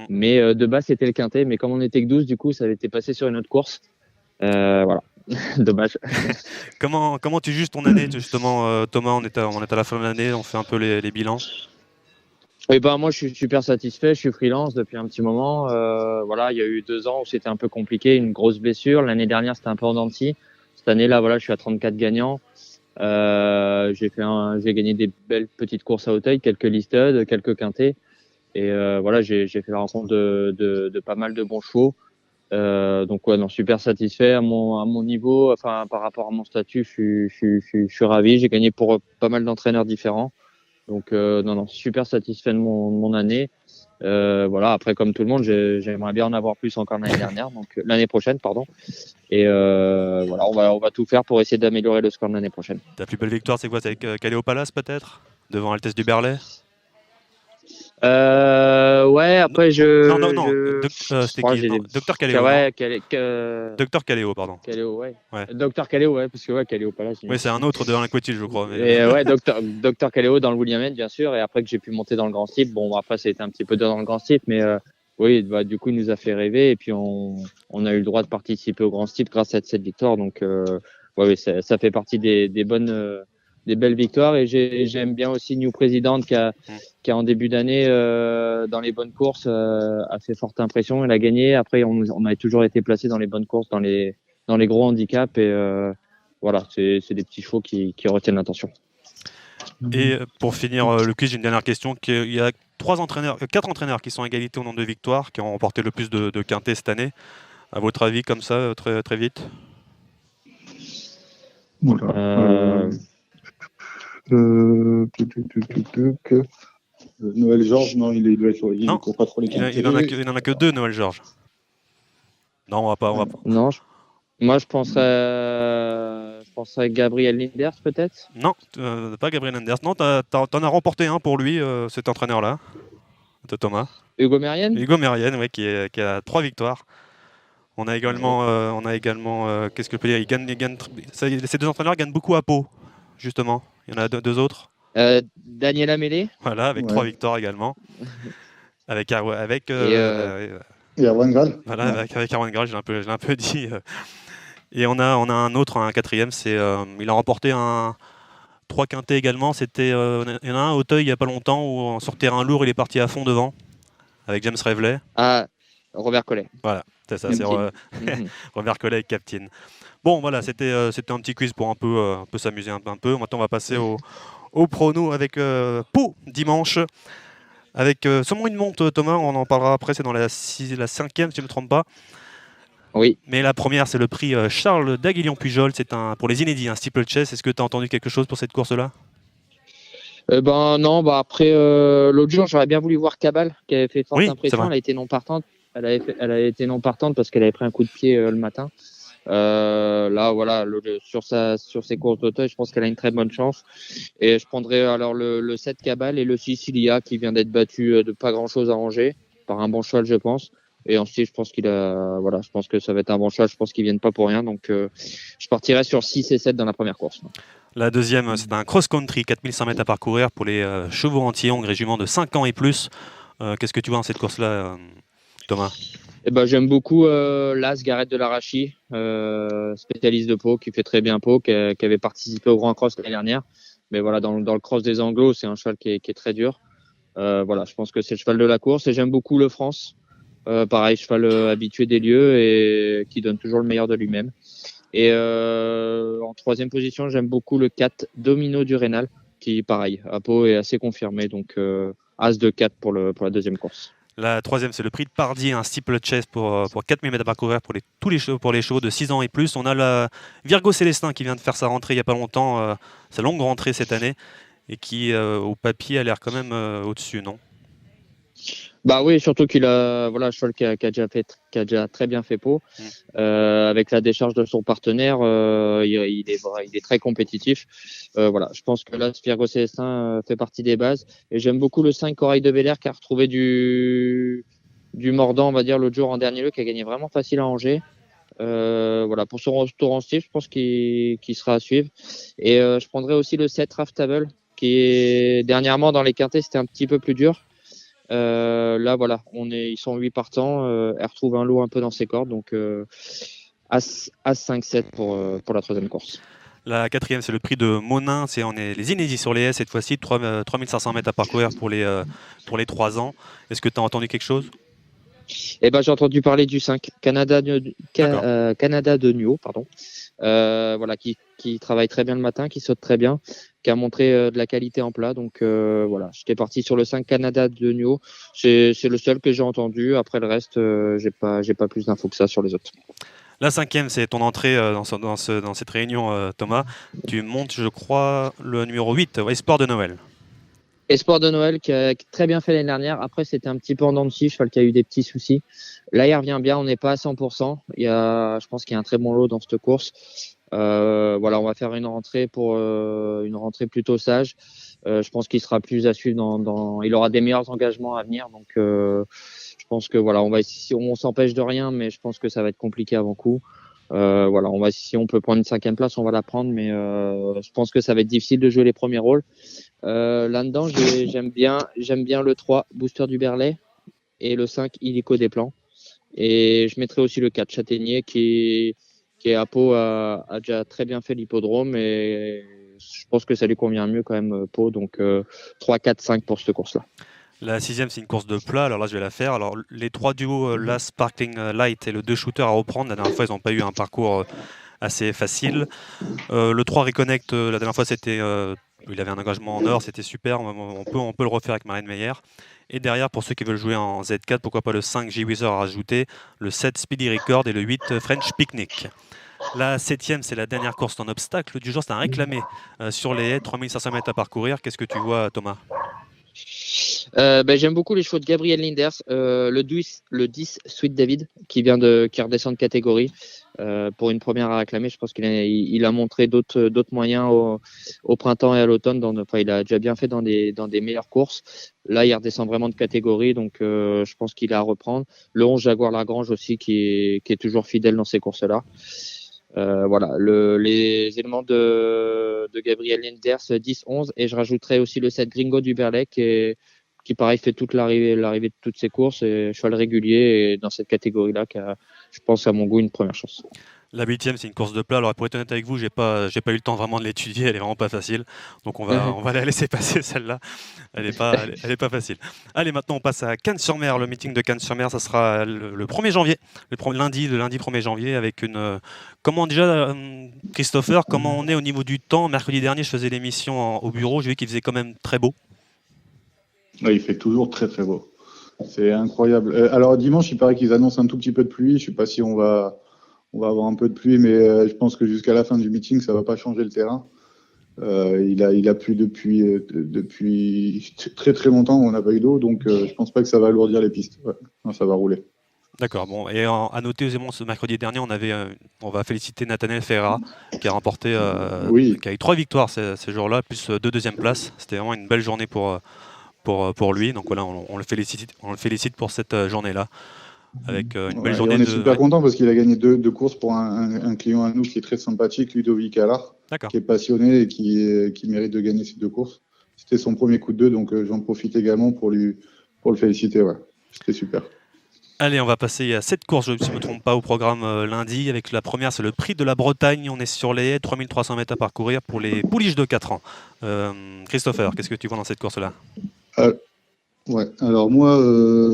Mais de base, c'était le quintet. Mais comme on n'était que 12, du coup, ça avait été passé sur une autre course. Voilà. Dommage. Comment tu juges ton année, justement, Thomas? On est à la fin de l'année, on fait un peu les bilans. Oui, moi, je suis super satisfait. Je suis freelance depuis un petit moment. Voilà, il y a eu 2 ans où c'était un peu compliqué, une grosse blessure. L'année dernière, c'était un peu en dents de scie. Cette année-là, voilà, je suis à 34 gagnants. J'ai gagné des belles petites courses à Hauteuil, quelques listed, quelques quintés. Et voilà, j'ai fait la rencontre de pas mal de bons chevaux. Donc ouais, non, super satisfait à mon niveau, enfin par rapport à mon statut, je suis ravi. J'ai gagné pour pas mal d'entraîneurs différents. Donc non, super satisfait de mon année. Voilà. Après, comme tout le monde, j'aimerais bien en avoir plus encore l'année dernière, donc l'année prochaine, pardon. Et voilà, on va tout faire pour essayer d'améliorer le score de l'année prochaine. Ta plus belle victoire, c'est quoi? C'est avec Caléo Palace peut-être? Devant Altesse du Berlay? Ouais, après Non. C'était crois qui? j'ai Non, des- Docteur Caléo. Ouais, Docteur Caléo, pardon. Caléo, ouais. Ouais. Docteur Caléo, ouais, parce que ouais, Caléo Palace. Oui, c'est un autre devant l'Inquiétude, je crois. Et ouais, Docteur Caléo dans le William bien sûr. Et après que j'ai pu monter dans le grand slip, bon, après, ça a été un petit peu dur dans le grand slip, mais oui, bah, du coup, il nous a fait rêver. Et puis, on a eu le droit de participer au grand slip grâce à cette victoire. Donc, ouais, ça fait partie des bonnes, des belles victoires. Et j'aime bien aussi New President qui a en début d'année, dans les bonnes courses, a fait forte impression. Il a gagné. Après, on a toujours été placé dans les bonnes courses, dans les gros handicaps. Et voilà, c'est des petits chevaux qui retiennent l'attention. Et pour finir le quiz, j'ai une dernière question. Il y a 4 entraîneurs qui sont à égalité au nombre de victoires, qui ont remporté le plus de quintés cette année. À votre avis, comme ça, très, très vite? Noël Georges, non, il doit être il court pas trop les quintés. Il en a que 2, Noël Georges. Non, on va pas. Non, moi je penserais Gabriel Linders peut-être. Non, pas Gabriel Linders. Non, t'en as remporté un pour lui, cet entraîneur-là, de Thomas. Hugo Mérienne, oui, qui a 3 victoires. On a également, qu'est-ce que je peux dire, ces 2 entraîneurs gagnent beaucoup à Pau, justement. Il y en a 2 autres. Daniel Amélé. Voilà, avec 3 victoires également. Avec et Erwan Graal. Voilà, avec Erwan Graal, je l'ai un peu dit. Et on a un autre, un 4e, il a remporté 3 quintés également. Il y en a un à Auteuil il n'y a pas longtemps où sur terrain lourd, il est parti à fond devant avec James Reveley. Ah, Robert Collet. Voilà, c'est ça, c'est Robert Collet avec Captain. Bon, voilà, c'était un petit quiz pour un peu s'amuser un peu. Maintenant, on va passer au prono avec Pau dimanche. Avec seulement une monte, Thomas, on en parlera après, c'est dans la 5e, si je ne me trompe pas. Oui. Mais la première, c'est le prix Charles d'Aguillon-Pujol, c'est pour les inédits, un steeplechase. Est-ce que tu as entendu quelque chose pour cette course-là? Non, après, l'autre jour, j'aurais bien voulu voir Cabal, qui avait fait forte impression. Elle a été non partante. Elle a été non partante parce qu'elle avait pris un coup de pied le matin. Là, voilà, sur ses courses d'automne, je pense qu'elle a une très bonne chance. Et je prendrai alors le 7 Cabal et le 6 Ilia, qui vient d'être battu de pas grand-chose à Angers, par un bon cheval, je pense. Et ensuite, je pense je pense que ça va être un bon cheval. Je pense qu'ils viennent pas pour rien. Donc, je partirai sur 6 et 7 dans la première course. La deuxième, c'est un cross-country, 4100 mètres à parcourir pour les chevaux entiers en régiment de 5 ans et plus. Qu'est-ce que tu vois dans cette course-là, Thomas? J'aime beaucoup l'As Gareth de l'Arachie, spécialiste de Pau, qui fait très bien Pau, qui avait participé au Grand Cross l'année dernière. Mais voilà, dans le Cross des Anglos, c'est un cheval qui est très dur. Voilà, je pense que c'est le cheval de la course. Et j'aime beaucoup le France. Pareil, cheval habitué des lieux et qui donne toujours le meilleur de lui-même. Et en 3e position, j'aime beaucoup le 4 Domino du Rénal, qui, pareil, à Pau est assez confirmé. Donc, As de 4 pour la 2e course. La 3e, c'est le prix de Pardy, un steeplechase pour 4000 mètres à parcourir pour les chevaux de 6 ans et plus. On a la Virgo Célestin qui vient de faire sa rentrée il n'y a pas longtemps, sa longue rentrée cette année, et qui, au papier, a l'air quand même au-dessus, non? Bah oui, surtout qu'il a un cheval qui a déjà très bien fait Pau. Avec la décharge de son partenaire, il est très compétitif. Voilà, je pense que là, Virgo Célestin fait partie des bases. Et j'aime beaucoup le 5 Corail de Bel Air qui a retrouvé du mordant, on va dire, l'autre jour en dernier lieu, qui a gagné vraiment facile à Angers. Voilà, pour son retour en style, je pense qu'il sera à suivre. Et je prendrai aussi le 7 Raftable, qui est dernièrement dans les quintés, c'était un petit peu plus dur. Là, voilà, ils sont 8 partants. Elle retrouve un lot un peu dans ses cordes. Donc, As 5-7 pour la 3e course. La 4e, c'est le prix de Monin. On est les inédits sur les S cette fois-ci. 3500 mètres à parcourir pour les 3 ans. Est-ce que tu as entendu quelque chose? J'ai entendu parler du 5 Canada de Nuo, pardon. Voilà, qui travaille très bien le matin, qui saute très bien, qui a montré de la qualité en plat. Donc voilà, j'étais parti sur le 5 Canada de Nuo. C'est le seul que j'ai entendu. Après le reste, j'ai pas plus d'infos que ça sur les autres. La 5e, c'est ton entrée dans cette réunion, Thomas. Tu montes, je crois, le numéro 8, Espoir de Noël. Espoir de Noël qui a très bien fait l'année dernière. Après, c'était un petit peu en dents de scie, cheval qui a eu des petits soucis. Là, il revient bien, on n'est pas à 100%. Je pense qu'il y a un très bon lot dans cette course. Voilà, on va faire une rentrée plutôt sage. Je pense qu'il sera plus à suivre il aura des meilleurs engagements à venir. Donc, je pense que voilà, on s'empêche de rien, mais je pense que ça va être compliqué avant coup. Voilà, si on peut prendre une 5e place, on va la prendre, mais je pense que ça va être difficile de jouer les premiers rôles. Là-dedans, j'aime bien le 3, Booster du Berlay, et le 5, Illico des Plans. Et je mettrai aussi le 4, Châtaignier, qui est à Pau, a déjà très bien fait l'hippodrome, et je pense que ça lui convient mieux quand même, Pau. Donc 3, 4, 5 pour cette course-là. La 6e, c'est une course de plat. Alors là, je vais la faire. Alors, les 3 duos, la Sparkling Light et le 2 Shooter à reprendre. La dernière fois, ils n'ont pas eu un parcours assez facile. Le 3 Reconnect, la dernière fois, il avait un engagement en or, c'était super. On peut le refaire avec Marine Meyer. Et derrière, pour ceux qui veulent jouer en Z4, pourquoi pas le 5 J-Wizard à rajouter, le 7 Speedy Record et le 8 French Picnic. La 7e, c'est la dernière course en obstacle du jour. C'est un réclamé sur les haies, 3500 mètres à parcourir. Qu'est-ce que tu vois, Thomas ? J'aime beaucoup les chevaux de Gabriel Linders, le 10 Sweet David qui redescend de catégorie pour une première à réclamer. Je pense qu'il a montré d'autres moyens au printemps et à l'automne. Il a déjà bien fait dans des meilleures courses. Là, il redescend vraiment de catégorie, donc je pense qu'il a à reprendre. Le 11 Jaguar Lagrange aussi qui est toujours fidèle dans ces courses-là. Voilà, les éléments de Gabriel Linders 10-11, et je rajouterai aussi le 7 Gringo du Berlay qui pareil fait toute l'arrivée de toutes ces courses, et cheval régulier et dans cette catégorie-là qui a, je pense à mon goût, une première chance. La 8e, c'est une course de plat. Alors pour être honnête avec vous, j'ai pas eu le temps vraiment de l'étudier. Elle est vraiment pas facile. Donc on va la laisser passer celle-là. Elle est pas facile. Allez, maintenant on passe à Cannes-sur-Mer. Le meeting de Cannes-sur-Mer, ça sera le 1er janvier, lundi 1er janvier, avec une. Comment déjà, Christopher, comment on est au niveau du temps? Mercredi dernier, je faisais l'émission au bureau. J'ai vu qu'il faisait quand même très beau. Ouais, il fait toujours très très beau. C'est incroyable. Alors dimanche, il paraît qu'ils annoncent un tout petit peu de pluie. Je sais pas si on va avoir un peu de pluie, mais je pense que jusqu'à la fin du meeting, ça va pas changer le terrain. Il a plu depuis très très longtemps. On n'a pas eu d'eau, donc je pense pas que ça va alourdir les pistes. Ouais. Non, ça va rouler. D'accord. Bon, et à noter également, ce mercredi dernier, on va féliciter Nathaniel Ferreira qui a remporté, qui a eu 3 victoires ces jours-là, plus 2 deuxièmes places. C'était vraiment une belle journée pour lui. Donc voilà, on le félicite pour cette journée-là. Avec une belle journée. On est super content parce qu'il a gagné deux courses pour un client à nous qui est très sympathique, Ludovic Allard, qui est passionné et qui mérite de gagner ces 2 courses. C'était son premier coup de 2, donc j'en profite également pour le féliciter. Ouais. C'était super. Allez, on va passer à 7 courses, si je ne me trompe pas, au programme lundi. Avec la première, c'est le Prix de la Bretagne. On est sur les haies, 3300 mètres à parcourir pour les pouliches de 4 ans. Christopher, qu'est-ce que tu vois dans cette course-là ? Ouais, alors moi,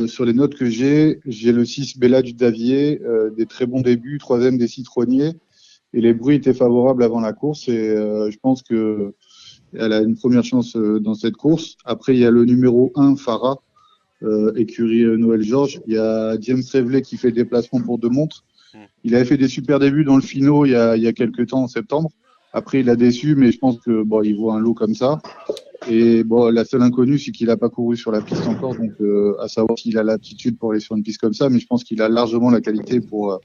sur les notes que j'ai le 6 Bella du Davier, des très bons débuts, 3e des Citronniers, et les bruits étaient favorables avant la course, et je pense que elle a une première chance dans cette course. Après, il y a le numéro 1, Farah, écurie Noël Georges. Il y a James Reveley qui fait déplacement pour 2 montres. Il avait fait des super débuts dans le finaux il y a quelques temps, en septembre. Après, il a déçu, mais je pense que il vaut un lot comme ça. Et la seule inconnue, c'est qu'il n'a pas couru sur la piste encore, donc à savoir s'il a l'aptitude pour aller sur une piste comme ça, mais je pense qu'il a largement la qualité pour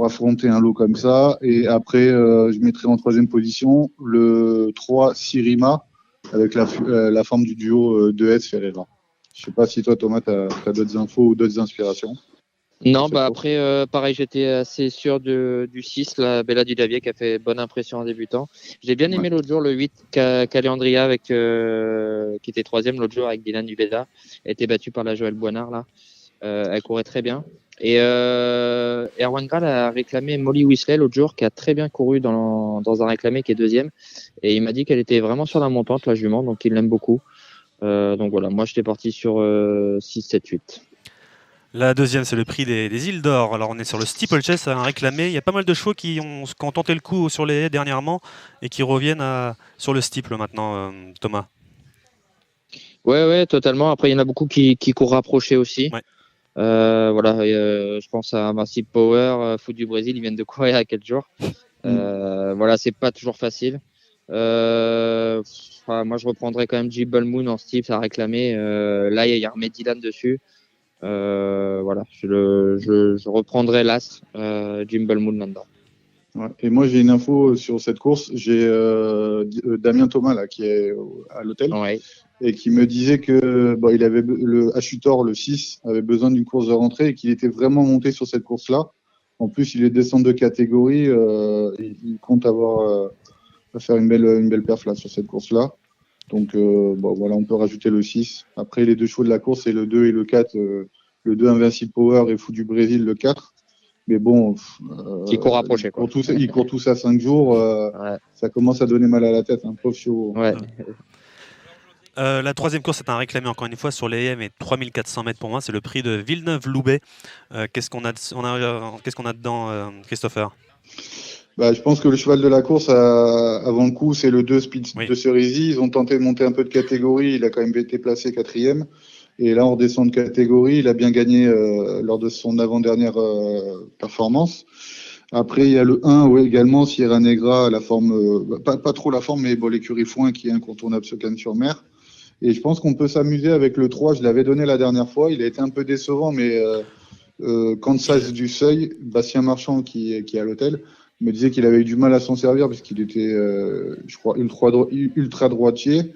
affronter un lot comme ça. Et après, je mettrai en 3e position le 3 Sirima, avec la forme du duo 2S Ferreira. Je sais pas si toi, Thomas, tu as d'autres infos ou d'autres inspirations. Non, après, pareil, j'étais assez sûr du 6, la Bella du Davier, qui a fait bonne impression en débutant. J'ai bien aimé l'autre jour le 8, Caléandria, qui était 3e l'autre jour avec Dylan Dubeda. Elle était battue par la Joël Boinard, là. Elle courait très bien. Et Erwan Graal a réclamé Molly Whistler l'autre jour, qui a très bien couru dans un réclamé qui est 2e. Et il m'a dit qu'elle était vraiment sur la montante, la jument, donc il l'aime beaucoup. Donc voilà, moi j'étais parti sur 6, 7, 8. La 2e, c'est le prix des îles d'or. Alors on est sur le steeplechase, un réclamé. Il y a pas mal de chevaux qui ont tenté le coup sur les haies dernièrement et qui reviennent sur le steeple maintenant, Thomas. Ouais, totalement. Après, il y en a beaucoup qui courent rapprochés aussi. Ouais. Je pense à Massive Power, Foot du Brésil, ils viennent de courir il y a 4 jours. Voilà, c'est pas toujours facile. Moi, je reprendrais quand même Jibble Moon en steeple à réclamer. Là, il y a Ahmed Dylan dessus. Voilà, je reprendrai l'As, Jibble Moon là-dedans. Ouais. Et moi, j'ai une info sur cette course. J'ai Damien Thomas là, qui est à l'hôtel Ouais. et qui me disait que il avait le Achutor, le 6, avait besoin d'une course de rentrée et qu'il était vraiment monté sur cette course-là. En plus, il est descendu de catégorie. Il compte faire une belle perf là, sur cette course-là. Donc, voilà, on peut rajouter le 6. Après, les deux chevaux de la course, c'est le 2 et le 4. Le 2 Invincible Power et Fou du Brésil, le 4. Mais bon, il court rapproché, quoi. Il court tous à 5 jours. Ouais. Ça commence à donner mal à la tête, un pauvre chiot. Ouais. La troisième course est un réclamé encore une fois sur les AM et 3400 mètres pour moi. C'est le prix de Villeneuve-Loubet. Qu'est-ce qu'on a dedans, Christopher? Je pense que le cheval de la course, avant le coup, c'est le 2 Speed de Cerisy. Ils ont tenté de monter un peu de catégorie. Il a quand même été placé 4e. Et là, on redescend de catégorie. Il a bien gagné lors de son avant-dernière performance. Après, il y a le 1 également, Sierra Negra, la forme, pas trop la forme, mais l'écurie Foin qui est incontournable sur Cannes-sur-Mer. Et je pense qu'on peut s'amuser avec le 3. Je l'avais donné la dernière fois. Il a été un peu décevant, mais Kansas du Seuil, Bastien Marchand qui est à l'hôtel, me disait qu'il avait eu du mal à s'en servir parce qu'il était, je crois, ultra droitier.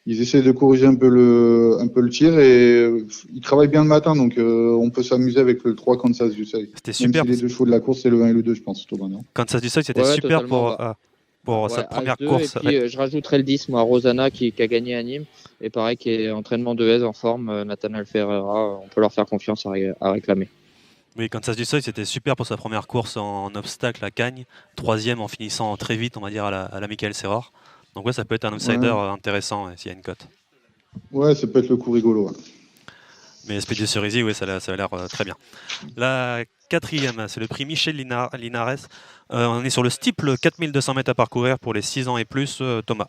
Ils essaient de corriger un peu le tir et ils travaillent bien le matin, donc on peut s'amuser avec le 3 Kansas du Seuil. C'était super. Même si les deux chevaux de la course, c'est le 1 et le 2, je pense, Thomas, non ? Kansas du Seuil, c'était super pour sa première course. Et puis, je rajouterais le 10, moi, Rosanna qui a gagné à Nîmes. Et pareil, qui est entraînement de aise en forme, Nathanael Ferreira, on peut leur faire confiance à réclamer. Oui, Kansas du Seuil, c'était super pour sa première course en obstacle à Cagnes. 3e en finissant très vite, on va dire, à la Michael Serrard. Donc ouais, ça peut être un outsider intéressant s'il y a une cote. Ouais, ça peut être le coup rigolo. Ouais. Mais Speed de Cerisy, oui, ça a l'air très bien. La 4e, c'est le prix Michel Linares. On est sur le steeple 4200 mètres à parcourir pour les 6 ans et plus. Thomas.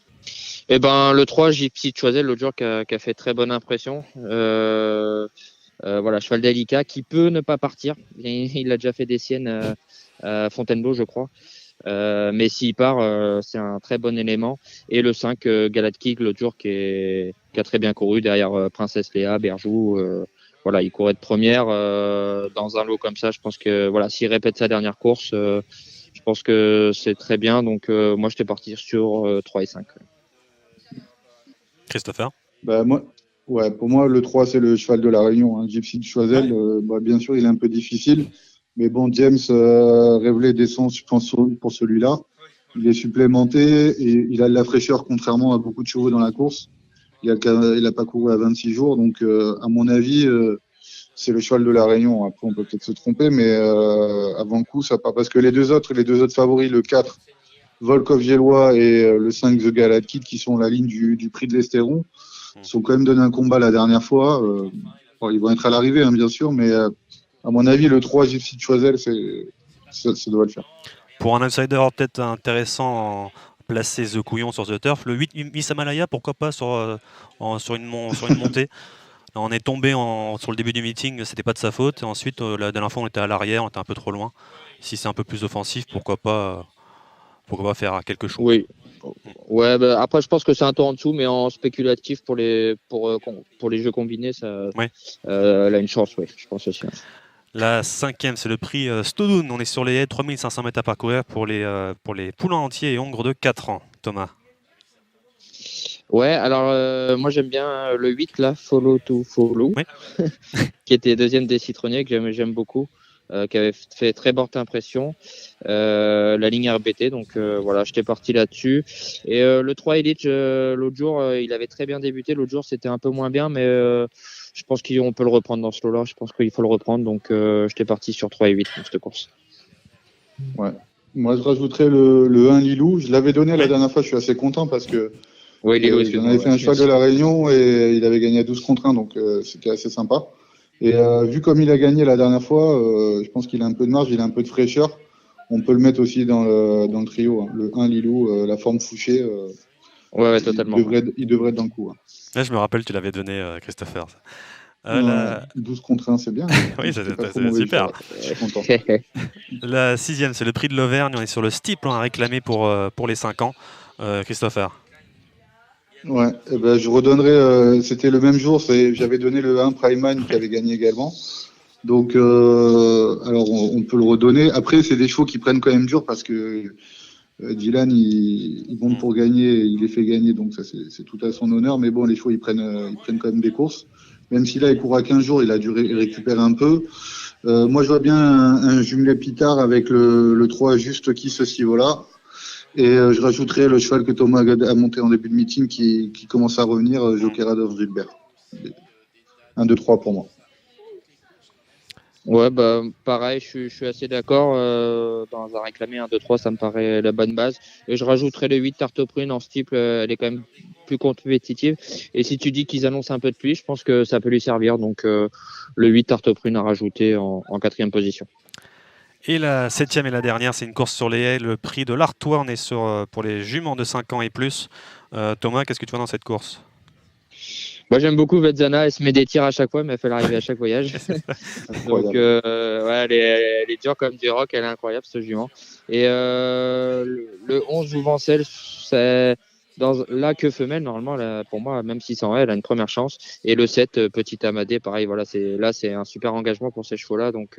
Eh ben, le 3, JP Choisel, l'autre jour, qui a fait très bonne impression. Voilà, cheval délicat qui peut ne pas partir. Il a déjà fait des siennes à Fontainebleau, je crois. Mais s'il part, c'est un très bon élément. Et le 5, Galatkick, l'autre jour, qui a très bien couru derrière Princesse Léa, Berjou. Voilà, il courait de première dans un lot comme ça. Je pense que voilà, s'il répète sa dernière course, je pense que c'est très bien. Donc moi, j'étais parti sur 3 et 5. Christopher? Pour moi, le 3, c'est le cheval de la Réunion, Gypsy de Choisel. Bien sûr, il est un peu difficile. Mais bon, James Révélé descend, je pense, pour celui-là. Il est supplémenté et il a de la fraîcheur, contrairement à beaucoup de chevaux dans la course. Il a pas couru à 26 jours. Donc, à mon avis, c'est le cheval de la Réunion. Après, on peut peut-être se tromper, mais avant le coup, ça part. Parce que les deux autres favoris, le 4, Volkov Gélois et le 5, The Galad Kid, qui sont la ligne du prix de l'Estéron, sont quand même donné un combat la dernière fois. Ils vont être à l'arrivée, bien sûr, mais à mon avis, le 3, Gypsy de Choisel, ça doit le faire. Pour un outsider peut-être intéressant, placer The Couillon sur The Turf. Le 8, Miss Amalaya, pourquoi pas sur une montée. On est tombé sur le début du meeting, c'était pas de sa faute. Et ensuite, la dernière fois, on était à l'arrière, on était un peu trop loin. Si c'est un peu plus offensif, pourquoi pas faire quelque chose. Oui. Ouais, après, je pense que c'est un tour en dessous, mais en spéculatif pour les jeux combinés, ça, elle a une chance, oui, je pense aussi. La 5e, c'est le prix Stodoun. On est sur les haies, 3500 mètres à parcourir pour les poulains entiers et hongres de 4 ans. Thomas. Ouais, alors moi j'aime bien le 8, là, Follow to Follow, qui était deuxième des citronniers, que j'aime beaucoup. Qui avait fait très forte impression, la ligne RBT, donc voilà, j'étais parti là-dessus. Et le 3 Elite, l'autre jour, il avait très bien débuté, l'autre jour c'était un peu moins bien, mais je pense qu'on peut le reprendre dans ce lot-là, je pense qu'il faut le reprendre, donc j'étais parti sur 3 et 8 pour cette course. Ouais. Moi je rajouterais le 1 Lilou, je l'avais donné la dernière fois, je suis assez content parce que on avait fait un cheval de la Réunion et il avait gagné à 12 contre 1, donc c'était assez sympa. Et vu comme il a gagné la dernière fois, je pense qu'il a un peu de marge, il a un peu de fraîcheur. On peut le mettre aussi dans le trio. Le 1 Lilou, la forme Fouché. Ouais, totalement. Il devrait être dans le coup. Là, je me rappelle, tu l'avais donné, Christopher. 12 contre 1, c'est bien. Oui, c'est super. Je suis content. La 6e, c'est le prix de l'Auvergne. On est sur le steeple à réclamer pour les 5 ans. Christopher. Ouais, je redonnerai. C'était le même jour. J'avais donné le 1 Primeman qui avait gagné également. Donc, alors on peut le redonner. Après, c'est des chevaux qui prennent quand même dur parce que Dylan, il monte pour gagner, il les fait gagner, donc ça c'est tout à son honneur. Mais bon, les chevaux ils prennent quand même des courses. Même si là il court à 15 jours, il a dû récupérer un peu. Moi, je vois bien un jumelé Pitard avec le 3 juste qui ceci voilà. Et je rajouterai le cheval que Thomas a monté en début de meeting qui commence à revenir, Joker Adolphe Gilbert. 1, 2, 3 pour moi. Ouais, bah pareil, je suis assez d'accord. Dans un réclamé 1, 2, 3, ça me paraît la bonne base. Et je rajouterai le 8 Tarte aux prunes en steeple, elle est quand même plus compétitive. Et si tu dis qu'ils annoncent un peu de pluie, je pense que ça peut lui servir. Donc le 8 Tarte aux prunes à rajouter en 4e position. Et la 7e et la dernière, c'est une course sur les haies, le prix de l'Artois. On est pour les juments de 5 ans et plus. Thomas, qu'est-ce que tu vois dans cette course? Moi, j'aime beaucoup Vetzana, elle se met des tirs à chaque fois, mais elle fait l'arrivée à chaque voyage. Donc, ouais, elle est dure comme du rock, elle est incroyable, ce jument. Et le 11 Jouvencel, c'est là que femelle, normalement, pour moi, même si c'est en elle a une première chance. Et le 7, Petit Amadé, pareil, voilà, c'est un super engagement pour ces chevaux-là. Donc,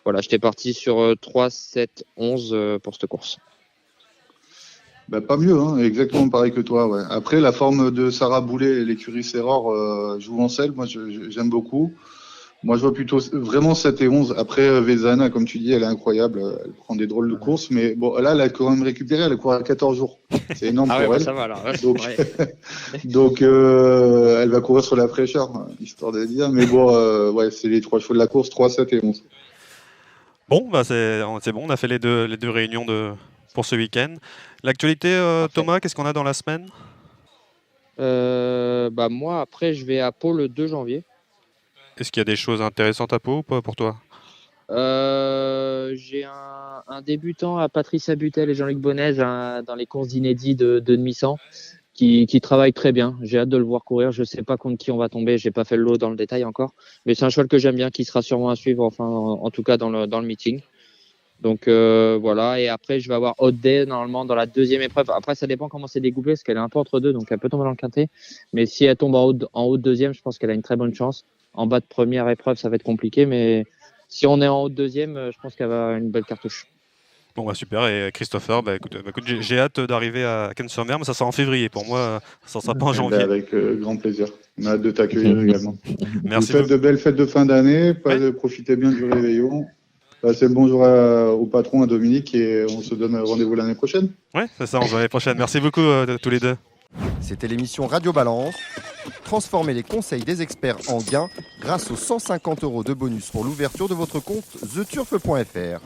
voilà, j'étais parti sur 3, 7, 11 pour cette course. Bah, pas mieux, hein, exactement pareil que toi. Ouais. Après, la forme de Sarah Boulet et l'écurie Serror Jouvencel, moi j'aime beaucoup. Moi je vois plutôt vraiment 7 et 11. Après, Vezana, comme tu dis, elle est incroyable. Elle prend des drôles de courses. Mais bon, là, elle a quand même récupéré. Elle court à 14 jours. C'est énorme pour elle. Ça va, là. Donc elle va courir sur la fraîcheur, histoire de dire. Mais bon, ouais, c'est les 3 chevaux de la course, 3, 7 et 11. Bon, bah c'est bon. On a fait les deux réunions pour ce week-end. L'actualité, Thomas, qu'est-ce qu'on a dans la semaine? Bah moi, après, je vais à Pau le 2 janvier. Est-ce qu'il y a des choses intéressantes à Pau ou pas pour toi? J'ai un débutant à Patrice Abutel et Jean-Luc Bonnet dans les courses d'inédits de demi-100 qui travaille très bien. J'ai hâte de le voir courir. Je sais pas contre qui on va tomber. J'ai pas fait le lot dans le détail encore. Mais c'est un cheval que j'aime bien, qui sera sûrement à suivre, enfin, en tout cas dans le meeting. Donc voilà, et après je vais avoir Haute Day normalement dans la 2e épreuve. Après ça dépend comment c'est découpé, parce qu'elle est un peu entre deux, donc elle peut tomber dans le quintet. Mais si elle tombe en haut de 2e, je pense qu'elle a une très bonne chance. En bas de première épreuve, ça va être compliqué, mais si on est en haut de 2e, je pense qu'elle va avoir une belle cartouche. Bon bah super, et Christopher, écoute, j'ai hâte d'arriver à Cannes-sur-Mer, mais ça sera en février. Pour moi, ça ne sera pas en janvier. Avec grand plaisir. On a hâte de t'accueillir également. Merci. Vous faites de belles fêtes de fin d'année, profitez bien du réveillon. Passez le bonjour au patron, à Dominique, et on se donne rendez-vous l'année prochaine. Ouais, c'est ça, on se voit l'année prochaine. Merci beaucoup tous les deux. C'était l'émission Radio Balance. Transformez les conseils des experts en gains grâce aux 150 € de bonus pour l'ouverture de votre compte theturf.fr.